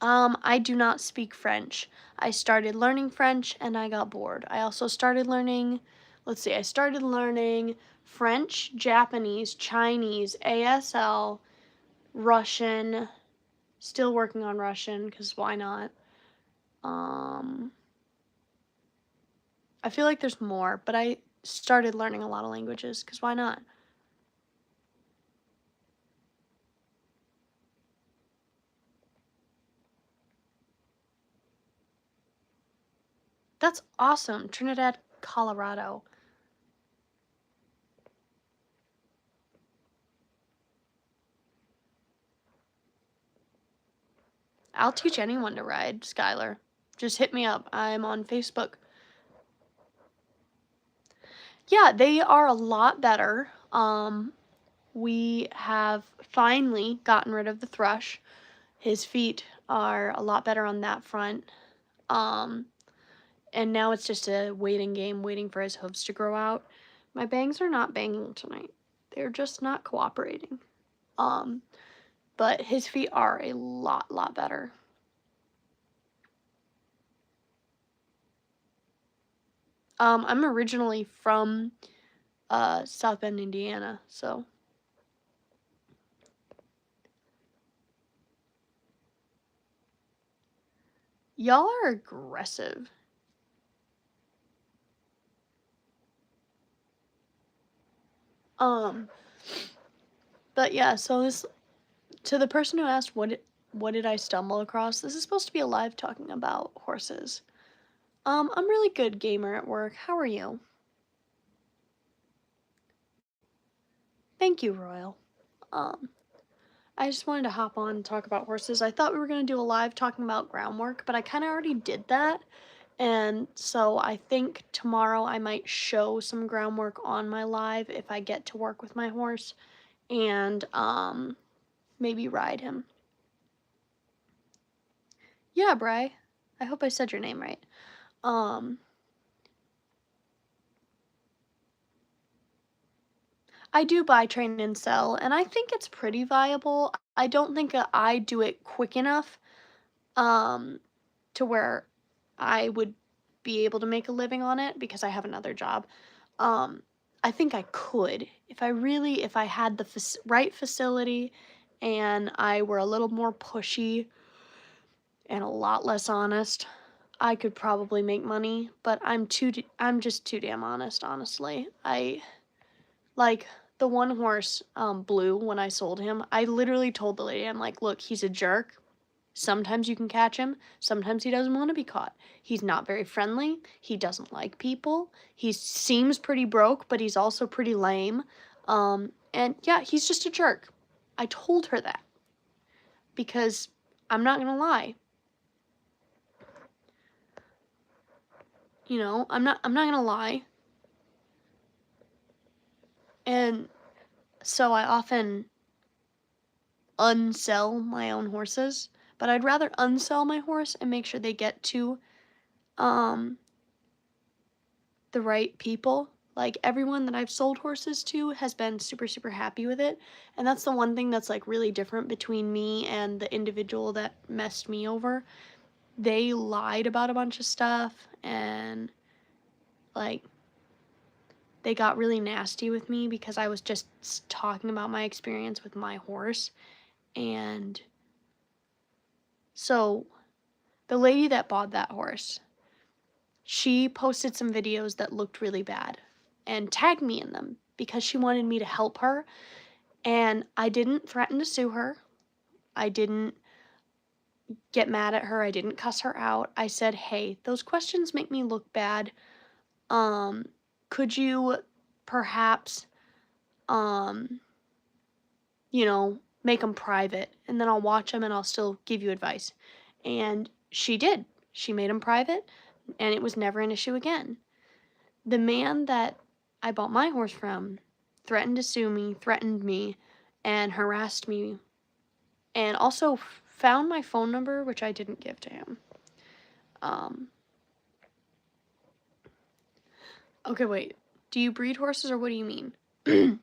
I do not speak French. I started learning French and I got bored. I also started learning, I started learning French, Japanese, Chinese, ASL, Russian, still working on Russian, because why not? I feel like there's more, but I started learning a lot of languages, because why not? That's awesome. Trinidad, Colorado. I'll teach anyone to ride, Skylar. Just hit me up. I'm on Facebook. Yeah, they are a lot better. We have finally gotten rid of the thrush. His feet are a lot better on that front. And now it's just a waiting game, waiting for his hooves to grow out. My bangs are not banging tonight. They're just not cooperating. But his feet are a lot better. I'm originally from South Bend, Indiana, so. Y'all are aggressive. But yeah, so this, to the person who asked what did I stumble across, this is supposed to be a live talking about horses. I'm really good gamer at work. How are you? Thank you, Royal. I just wanted to hop on and talk about horses. I thought we were going to do a live talking about groundwork, but I kind of already did that. And so I think tomorrow I might show some groundwork on my live if I get to work with my horse and maybe ride him. Yeah, Bri. I hope I said your name right. I do buy, train, and sell, and I think it's pretty viable. I don't think I do it quick enough to where I would be able to make a living on it because I have another job. I think I could if I had the right facility and I were a little more pushy and a lot less honest. I could probably make money, but I'm just too damn honest, honestly. Like the one horse, Blue, when I sold him, I literally told the lady, I'm like, look, he's a jerk. Sometimes you can catch him. Sometimes he doesn't want to be caught. He's not very friendly. He doesn't like people. He seems pretty broke, but he's also pretty lame. And yeah, he's just a jerk. I told her that because I'm not going to lie. You know, I'm not going to lie. And so I often unsell my own horses, but I'd rather unsell my horse and make sure they get to the right people. Like everyone that I've sold horses to has been super happy with it, and that's the one thing that's like really different between me and the individual that messed me over. They lied about a bunch of stuff and like they got really nasty with me because I was just talking about my experience with my horse. And so the lady that bought that horse, she posted some videos that looked really bad and tagged me in them because she wanted me to help her. And I didn't threaten to sue her. I didn't get mad at her. I didn't cuss her out. I said, hey, those questions make me look bad. Could you perhaps, make them private, and then I'll watch them and I'll still give you advice. And she did. She made them private, and it was never an issue again. The man that I bought my horse from threatened to sue me, threatened me, and harassed me, and also found my phone number, which I didn't give to him. Okay, wait. Do you breed horses or what do you mean?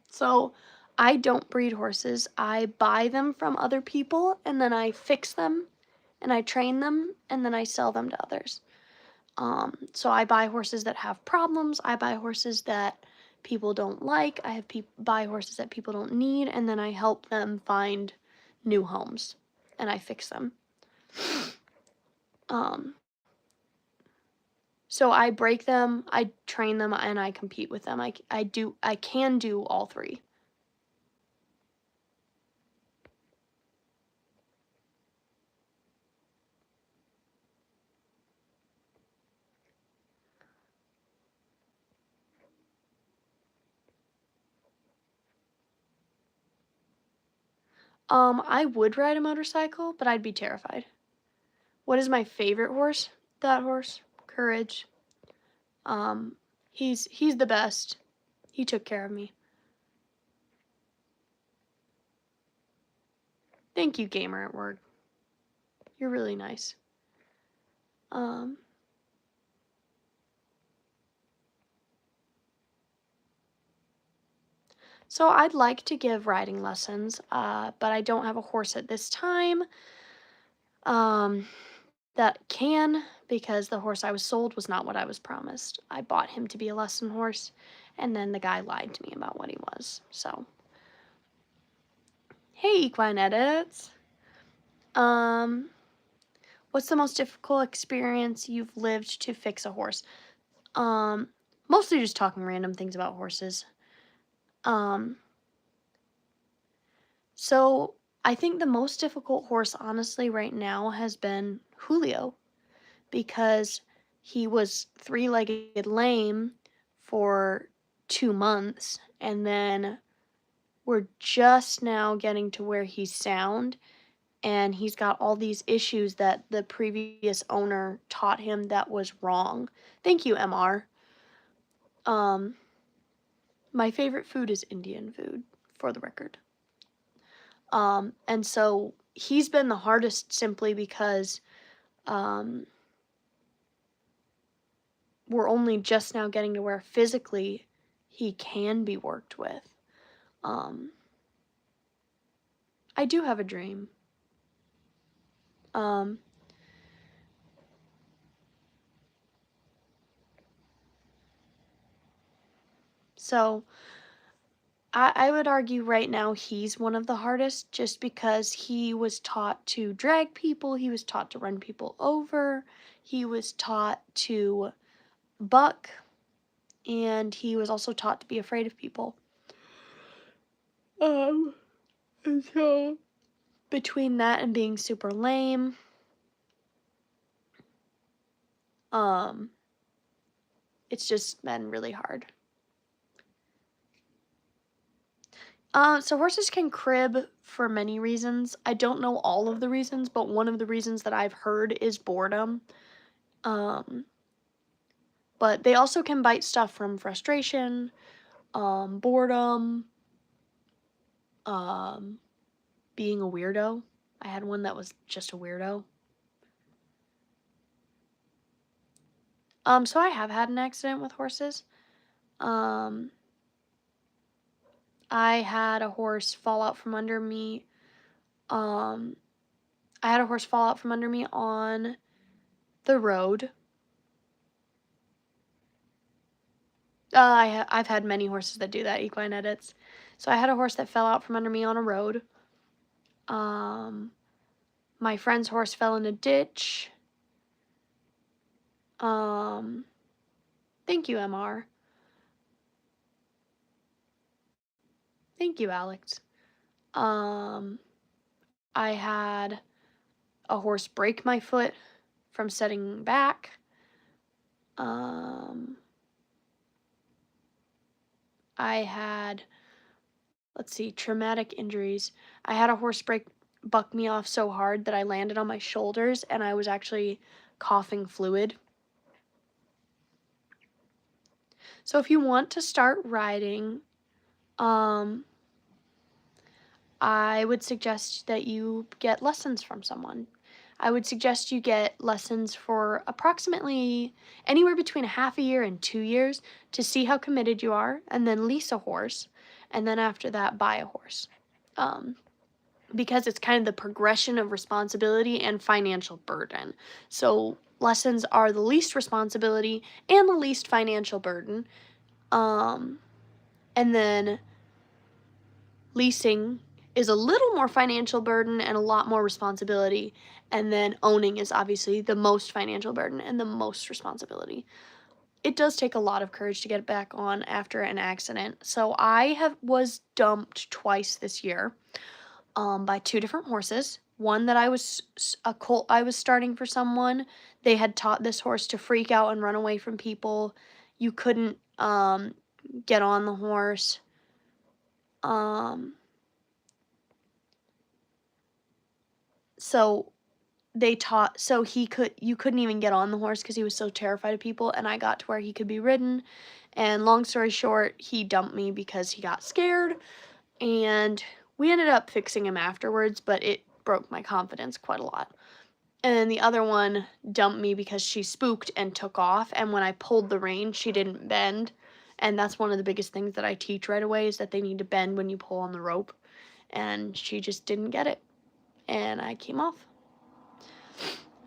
So, I don't breed horses. I buy them from other people and then I fix them and I train them and then I sell them to others. So I buy horses that have problems. I buy horses that people don't like. Buy horses that people don't need, and then I help them find new homes, and I fix them. So I break them, I train them, and I compete with them. I can do all three. I would ride a motorcycle, but I'd be terrified. What is my favorite horse? That horse, Courage. Um, he's the best. He took care of me. Thank you, gamer at work. You're really nice. Um, so I'd like to give riding lessons, but I don't have a horse at this time. That can, because the horse I was sold was not what I was promised. I bought him to be a lesson horse, and then the guy lied to me about what he was. So, hey, equine edits. What's the most difficult experience you've lived to fix a horse? Mostly just talking random things about horses. So I think the most difficult horse, honestly, right now has been Julio, because he was three-legged lame for 2 months, and then we're just now getting to where he's sound, and he's got all these issues that the previous owner taught him that was wrong. Thank you, MR. My favorite food is Indian food, for the record. And so he's been the hardest simply because we're only just now getting to where physically he can be worked with. I do have a dream. So I would argue right now he's one of the hardest, just because he was taught to drag people, he was taught to run people over, he was taught to buck, and he was also taught to be afraid of people. And so between that and being super lame, it's just been really hard. So horses can crib for many reasons. I don't know all of the reasons, but one of the reasons that I've heard is boredom. But they also can bite stuff from frustration, boredom, being a weirdo. I had one that was just a weirdo. So I have had an accident with horses. I had a horse fall out from under me. I had a horse fall out from under me on the road. I've had many horses that do that, equine edits. So I had a horse that fell out from under me on a road. My friend's horse fell in a ditch. Thank you, MR. Thank you, Alex. I had a horse break my foot from setting back. I had, let's see, traumatic injuries. I had a horse buck me off so hard that I landed on my shoulders and I was actually coughing fluid. So if you want to start riding, I would suggest that you get lessons from someone. I would suggest you get lessons for approximately anywhere between a half a year and 2 years to see how committed you are, and then lease a horse, and then after that buy a horse. Because it's kind of the progression of responsibility and financial burden. So lessons are the least responsibility and the least financial burden. And then leasing is a little more financial burden and a lot more responsibility. And then owning is obviously the most financial burden and the most responsibility. It does take a lot of courage to get back on after an accident. So I was dumped twice this year. By 2 different horses. One that I was a colt I was starting for someone. They had taught this horse to freak out and run away from people. You couldn't get on the horse. So you couldn't even get on the horse because he was so terrified of people, and I got to where he could be ridden, and long story short, he dumped me because he got scared, and we ended up fixing him afterwards, but it broke my confidence quite a lot. And then the other one dumped me because she spooked and took off, and when I pulled the rein, she didn't bend, and that's one of the biggest things that I teach right away is that they need to bend when you pull on the rope, and she just didn't get it, and I came off.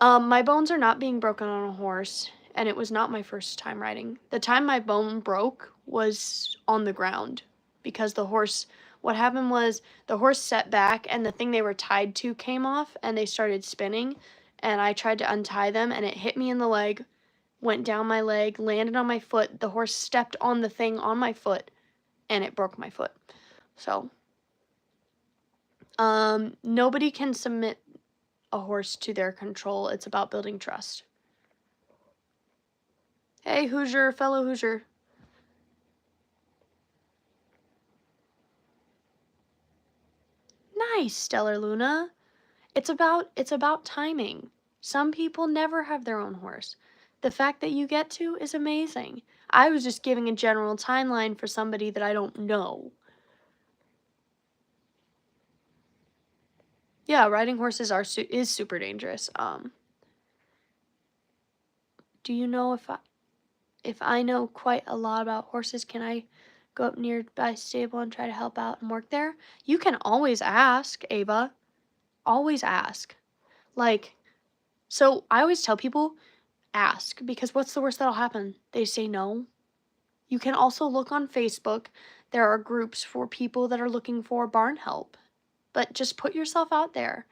My bones are not being broken on a horse, and it was not my first time riding. The time my bone broke was on the ground because what happened was the horse set back and the thing they were tied to came off and they started spinning, and I tried to untie them and it hit me in the leg, went down my leg, landed on my foot. The horse stepped on the thing on my foot and it broke my foot. So, nobody can submit a horse to their control. It's about building trust. Hey, Hoosier, fellow Hoosier. Nice, Stellar Luna. It's about timing. Some people never have their own horse. The fact that you get to is amazing. I was just giving a general timeline for somebody that I don't know. Yeah, riding horses is super dangerous. Do you know if I know quite a lot about horses, can I go up nearby stable and try to help out and work there? You can always ask, Ava. Always ask. Like, so I always tell people, ask, because what's the worst that'll happen? They say no. You can also look on Facebook. There are groups for people that are looking for barn help. But just put yourself out there.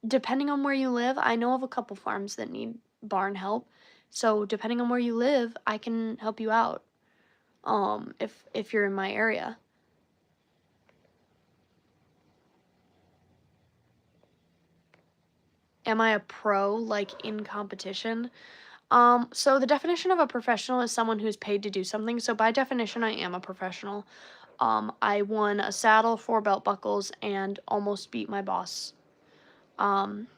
Depending on where you live, I know of a couple farms that need barn help. So depending on where you live, I can help you out. If you're in my area. Am I a pro, like, in competition? So the definition of a professional is someone who's paid to do something. So by definition, I am a professional. I won a saddle, 4 belt buckles, and almost beat my boss. I've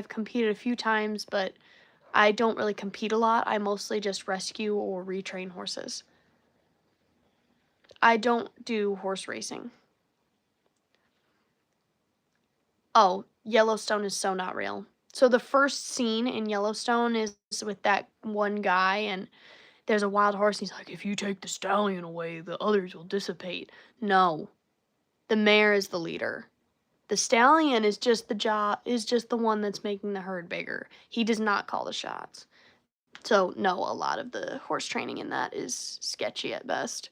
competed a few times, but I don't really compete a lot. I mostly just rescue or retrain horses. I don't do horse racing. Oh, Yellowstone is so not real. So the first scene in Yellowstone is with that one guy, and there's a wild horse, and he's like, if you take the stallion away, the others will dissipate. No. The mare is the leader. The stallion is just the one that's making the herd bigger. He does not call the shots. So, no, a lot of the horse training in that is sketchy at best.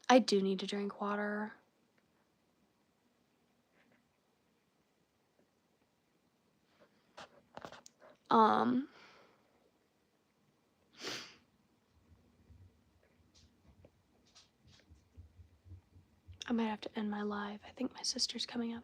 I do need to drink water. I might have to end my live. I think my sister's coming up.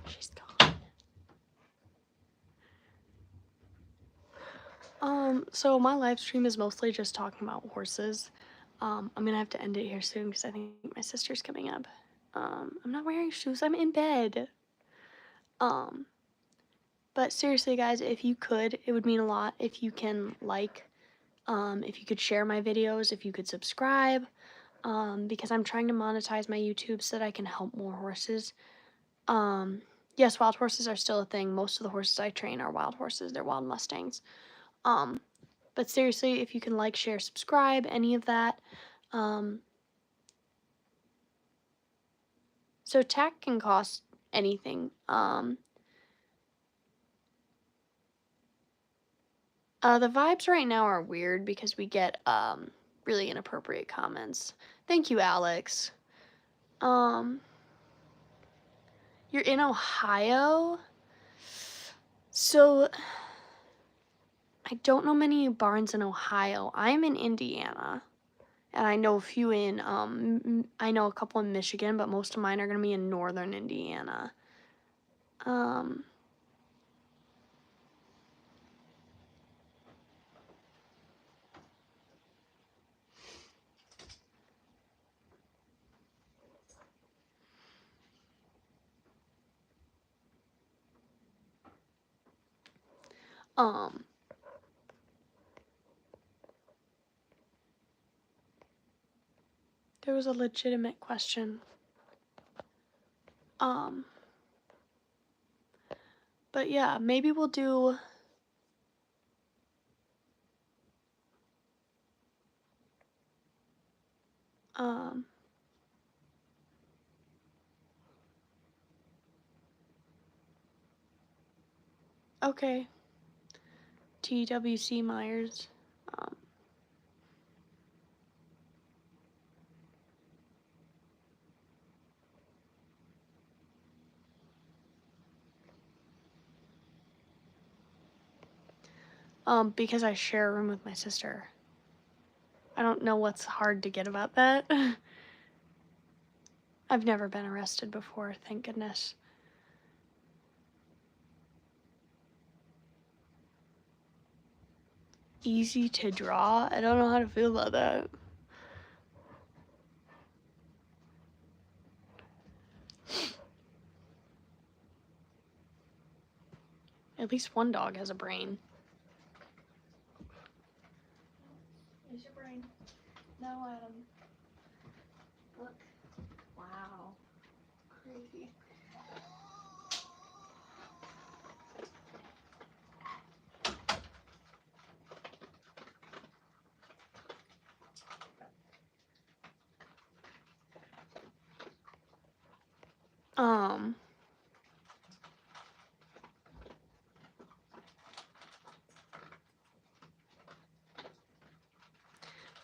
She's gone. So my live stream is mostly just talking about horses. I'm gonna have to end it here soon because I think my sister's coming up. I'm not wearing shoes, I'm in bed. But seriously, guys, if you could, it would mean a lot if you can if you could share my videos, if you could subscribe, because I'm trying to monetize my YouTube so that I can help more horses. Yes, wild horses are still a thing. Most of the horses I train are wild horses. They're wild Mustangs. But seriously, if you can like, share, subscribe, any of that. So tack can cost anything. The vibes right now are weird because we get really inappropriate comments. Thank you, Alex. You're in Ohio? So, I don't know many barns in Ohio. I'm in Indiana, and I know a few in, I know a couple in Michigan, but most of mine are going to be in northern Indiana. Um, um, there was a legitimate question. But yeah, maybe we'll do, um, okay, TWC Myers, um, because I share a room with my sister. I don't know what's hard to get about that. I've never been arrested before, thank goodness. Easy to draw? I don't know how to feel about that. At least one dog has a brain. Use your brain. No, Adam. Look. Wow. Crazy.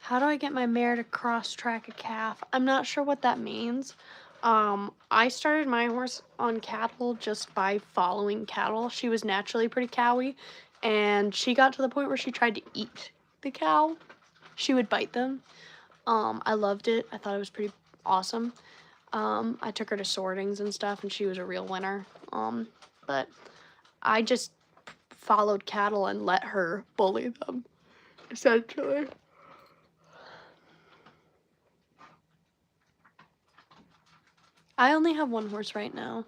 How do I get my mare to cross-track a calf? I'm not sure what that means. I started my horse on cattle just by following cattle. She was naturally pretty cowy, and she got to the point where she tried to eat the cow. She would bite them. I loved it. I thought it was pretty awesome. I took her to sortings and stuff, and she was a real winner. But I just followed cattle and let her bully them, essentially. I only have one horse right now.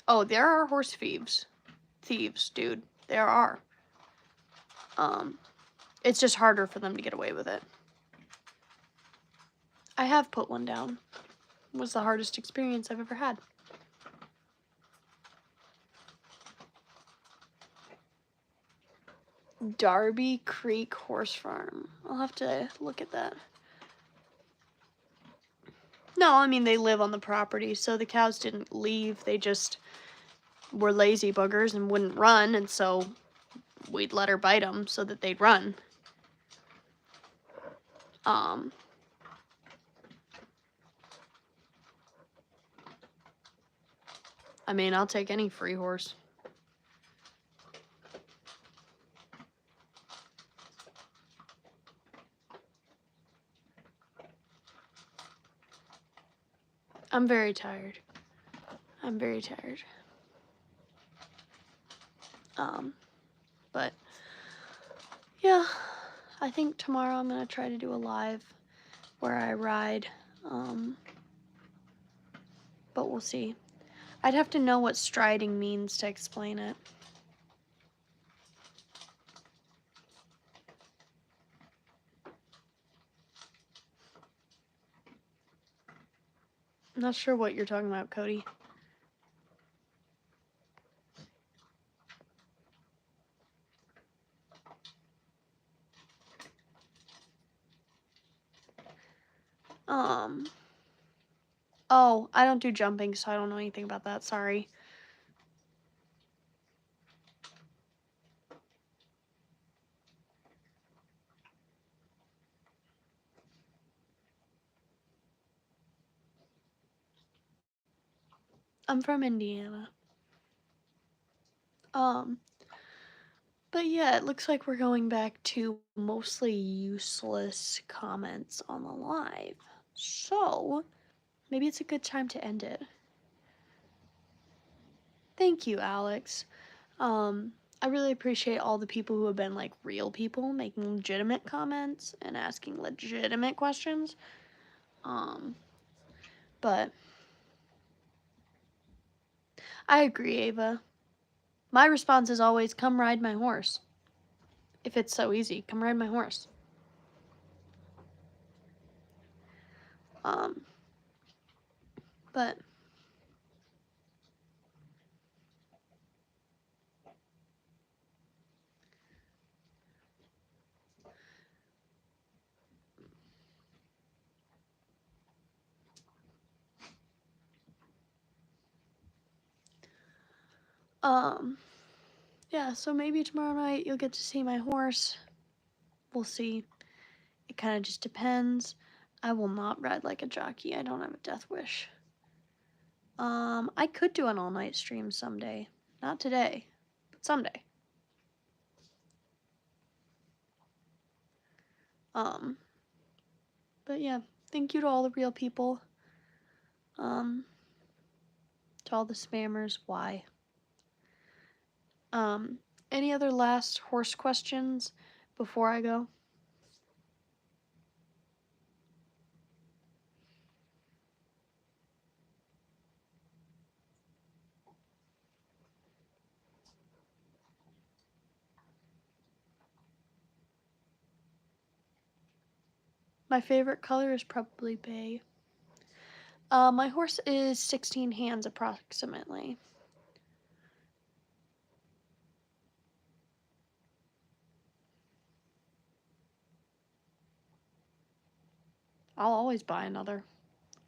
Oh, there are horse thieves. Thieves, dude. There are. It's just harder for them to get away with it. I have put one down. It was the hardest experience I've ever had. Darby Creek Horse Farm. I'll have to look at that. No, I mean, they live on the property, so the cows didn't leave. They just were lazy buggers and wouldn't run, and so we'd let her bite them so that they'd run. I mean, I'll take any free horse. I'm very tired. I'm very tired. But yeah, I think tomorrow I'm gonna try to do a live where I ride. But we'll see. I'd have to know what striding means to explain it. I'm not sure what you're talking about, Cody. Oh, I don't do jumping, so I don't know anything about that. Sorry. I'm from Indiana. Um, but yeah, it looks like we're going back to mostly useless comments on the live. So, maybe it's a good time to end it. Thank you, Alex. I really appreciate all the people who have been like real people making legitimate comments and asking legitimate questions. Um, but I agree, Ava. My response is always come ride my horse. If it's so easy, come ride my horse. Um, but um, yeah, so maybe tomorrow night you'll get to see my horse. We'll see. It kind of just depends. I will not ride like a jockey. I don't have a death wish. I could do an all-night stream someday. Not today, but someday. Um, but yeah, thank you to all the real people. To all the spammers, why? Um, any other last horse questions before I go? My favorite color is probably bay. My horse is 16 hands approximately. I'll always buy another.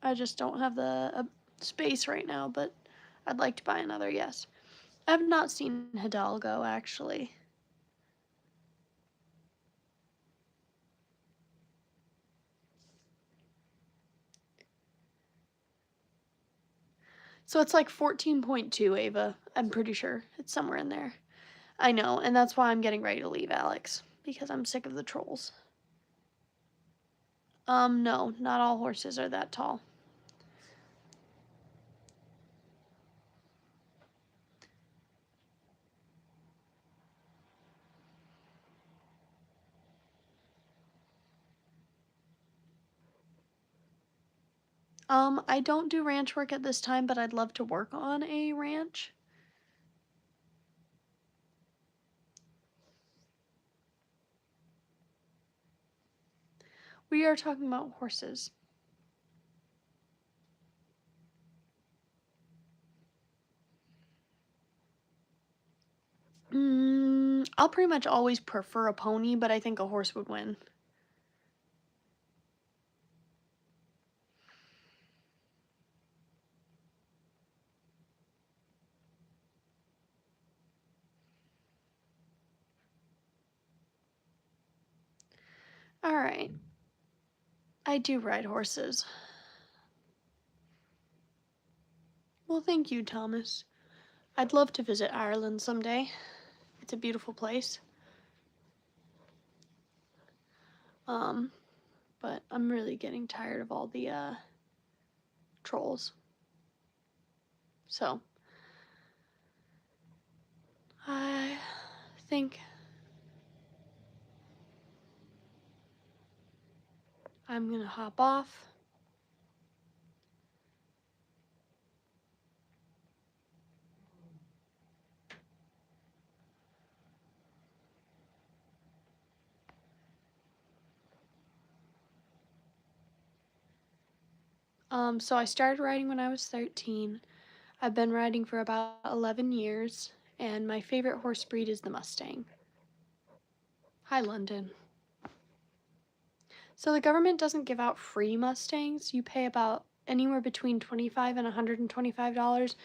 I just don't have the space right now, but I'd like to buy another, yes. I have not seen Hidalgo, actually. So it's like 14.2, Ava. I'm pretty sure. It's somewhere in there. I know, and that's why I'm getting ready to leave, Alex. Because I'm sick of the trolls. No, not all horses are that tall. I don't do ranch work at this time, but I'd love to work on a ranch. We are talking about horses. I'll pretty much always prefer a pony, but I think a horse would win. Alright. I do ride horses. Well, thank you, Thomas. I'd love to visit Ireland someday. It's a beautiful place. But I'm really getting tired of all the, trolls. So, I think I'm gonna hop off. So I started riding when I was 13. I've been riding for about 11 years, and my favorite horse breed is the Mustang. Hi, London. So the government doesn't give out free Mustangs. You pay about anywhere between $25 and $125.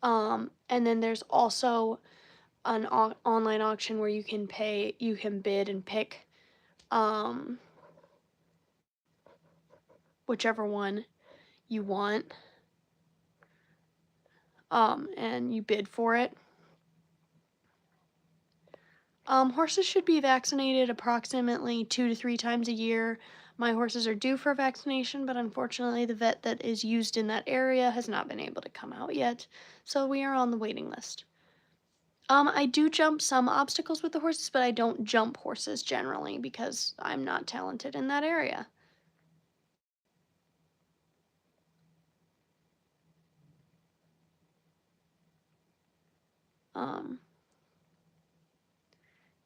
And then there's also an online auction where you can bid and pick whichever one you want. and you bid for it. Horses should be vaccinated approximately 2 to 3 times a year. My horses are due for vaccination, but unfortunately the vet that is used in that area has not been able to come out yet, so we are on the waiting list. I do jump some obstacles with the horses, but I don't jump horses generally because I'm not talented in that area.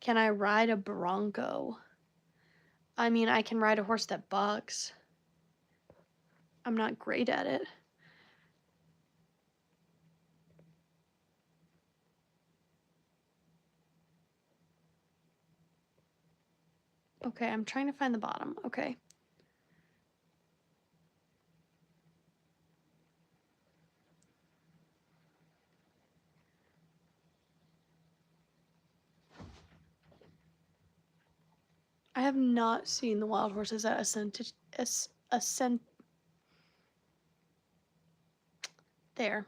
Can I ride a bronco? I mean, I can ride a horse that bucks. I'm not great at it. Okay, I'm trying to find the bottom. Okay. I have not seen the wild horses at Ascent. There.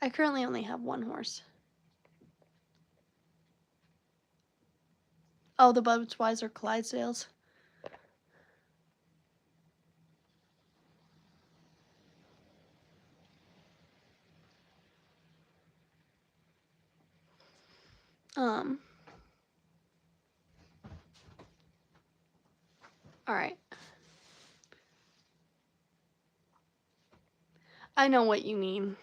I currently only have one horse. Oh, the Budweiser Clydesdales. All right. I know what you mean.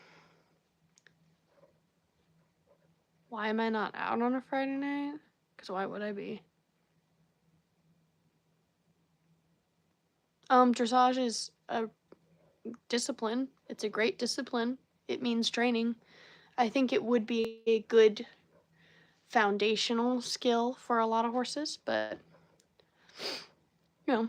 Why am I not out on a Friday night? Because why would I be? Dressage is a discipline. It's a great discipline. It means training. I think it would be a good foundational skill for a lot of horses, but you know.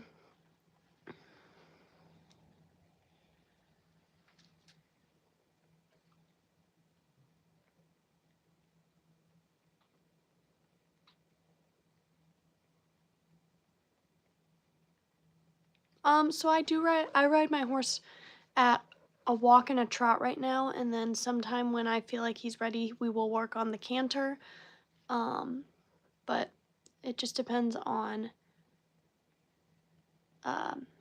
So I ride my horse at a walk and a trot right now, and then sometime when I feel like he's ready, we will work on the canter. But it just depends on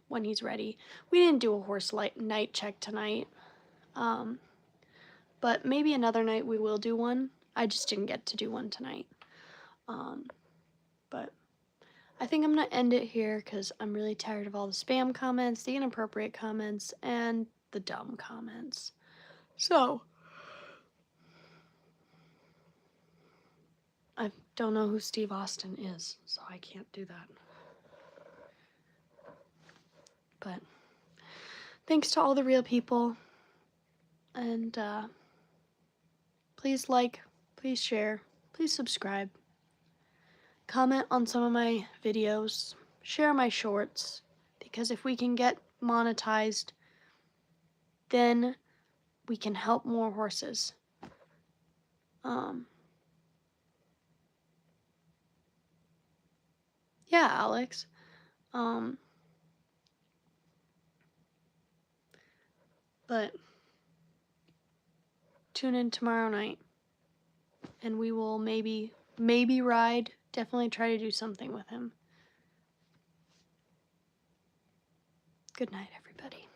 when he's ready. We didn't do a horse night check tonight, but maybe another night we will do one. I just didn't get to do one tonight. But I think I'm gonna end it here because I'm really tired of all the spam comments, the inappropriate comments, and the dumb comments. So, I don't know who Steve Austin is, so I can't do that. But thanks to all the real people, and please like, please share, please subscribe, comment on some of my videos, share my shorts, because if we can get monetized, then we can help more horses. Yeah, Alex. But tune in tomorrow night, and we will maybe ride. Definitely try to do something with him. Good night, everybody.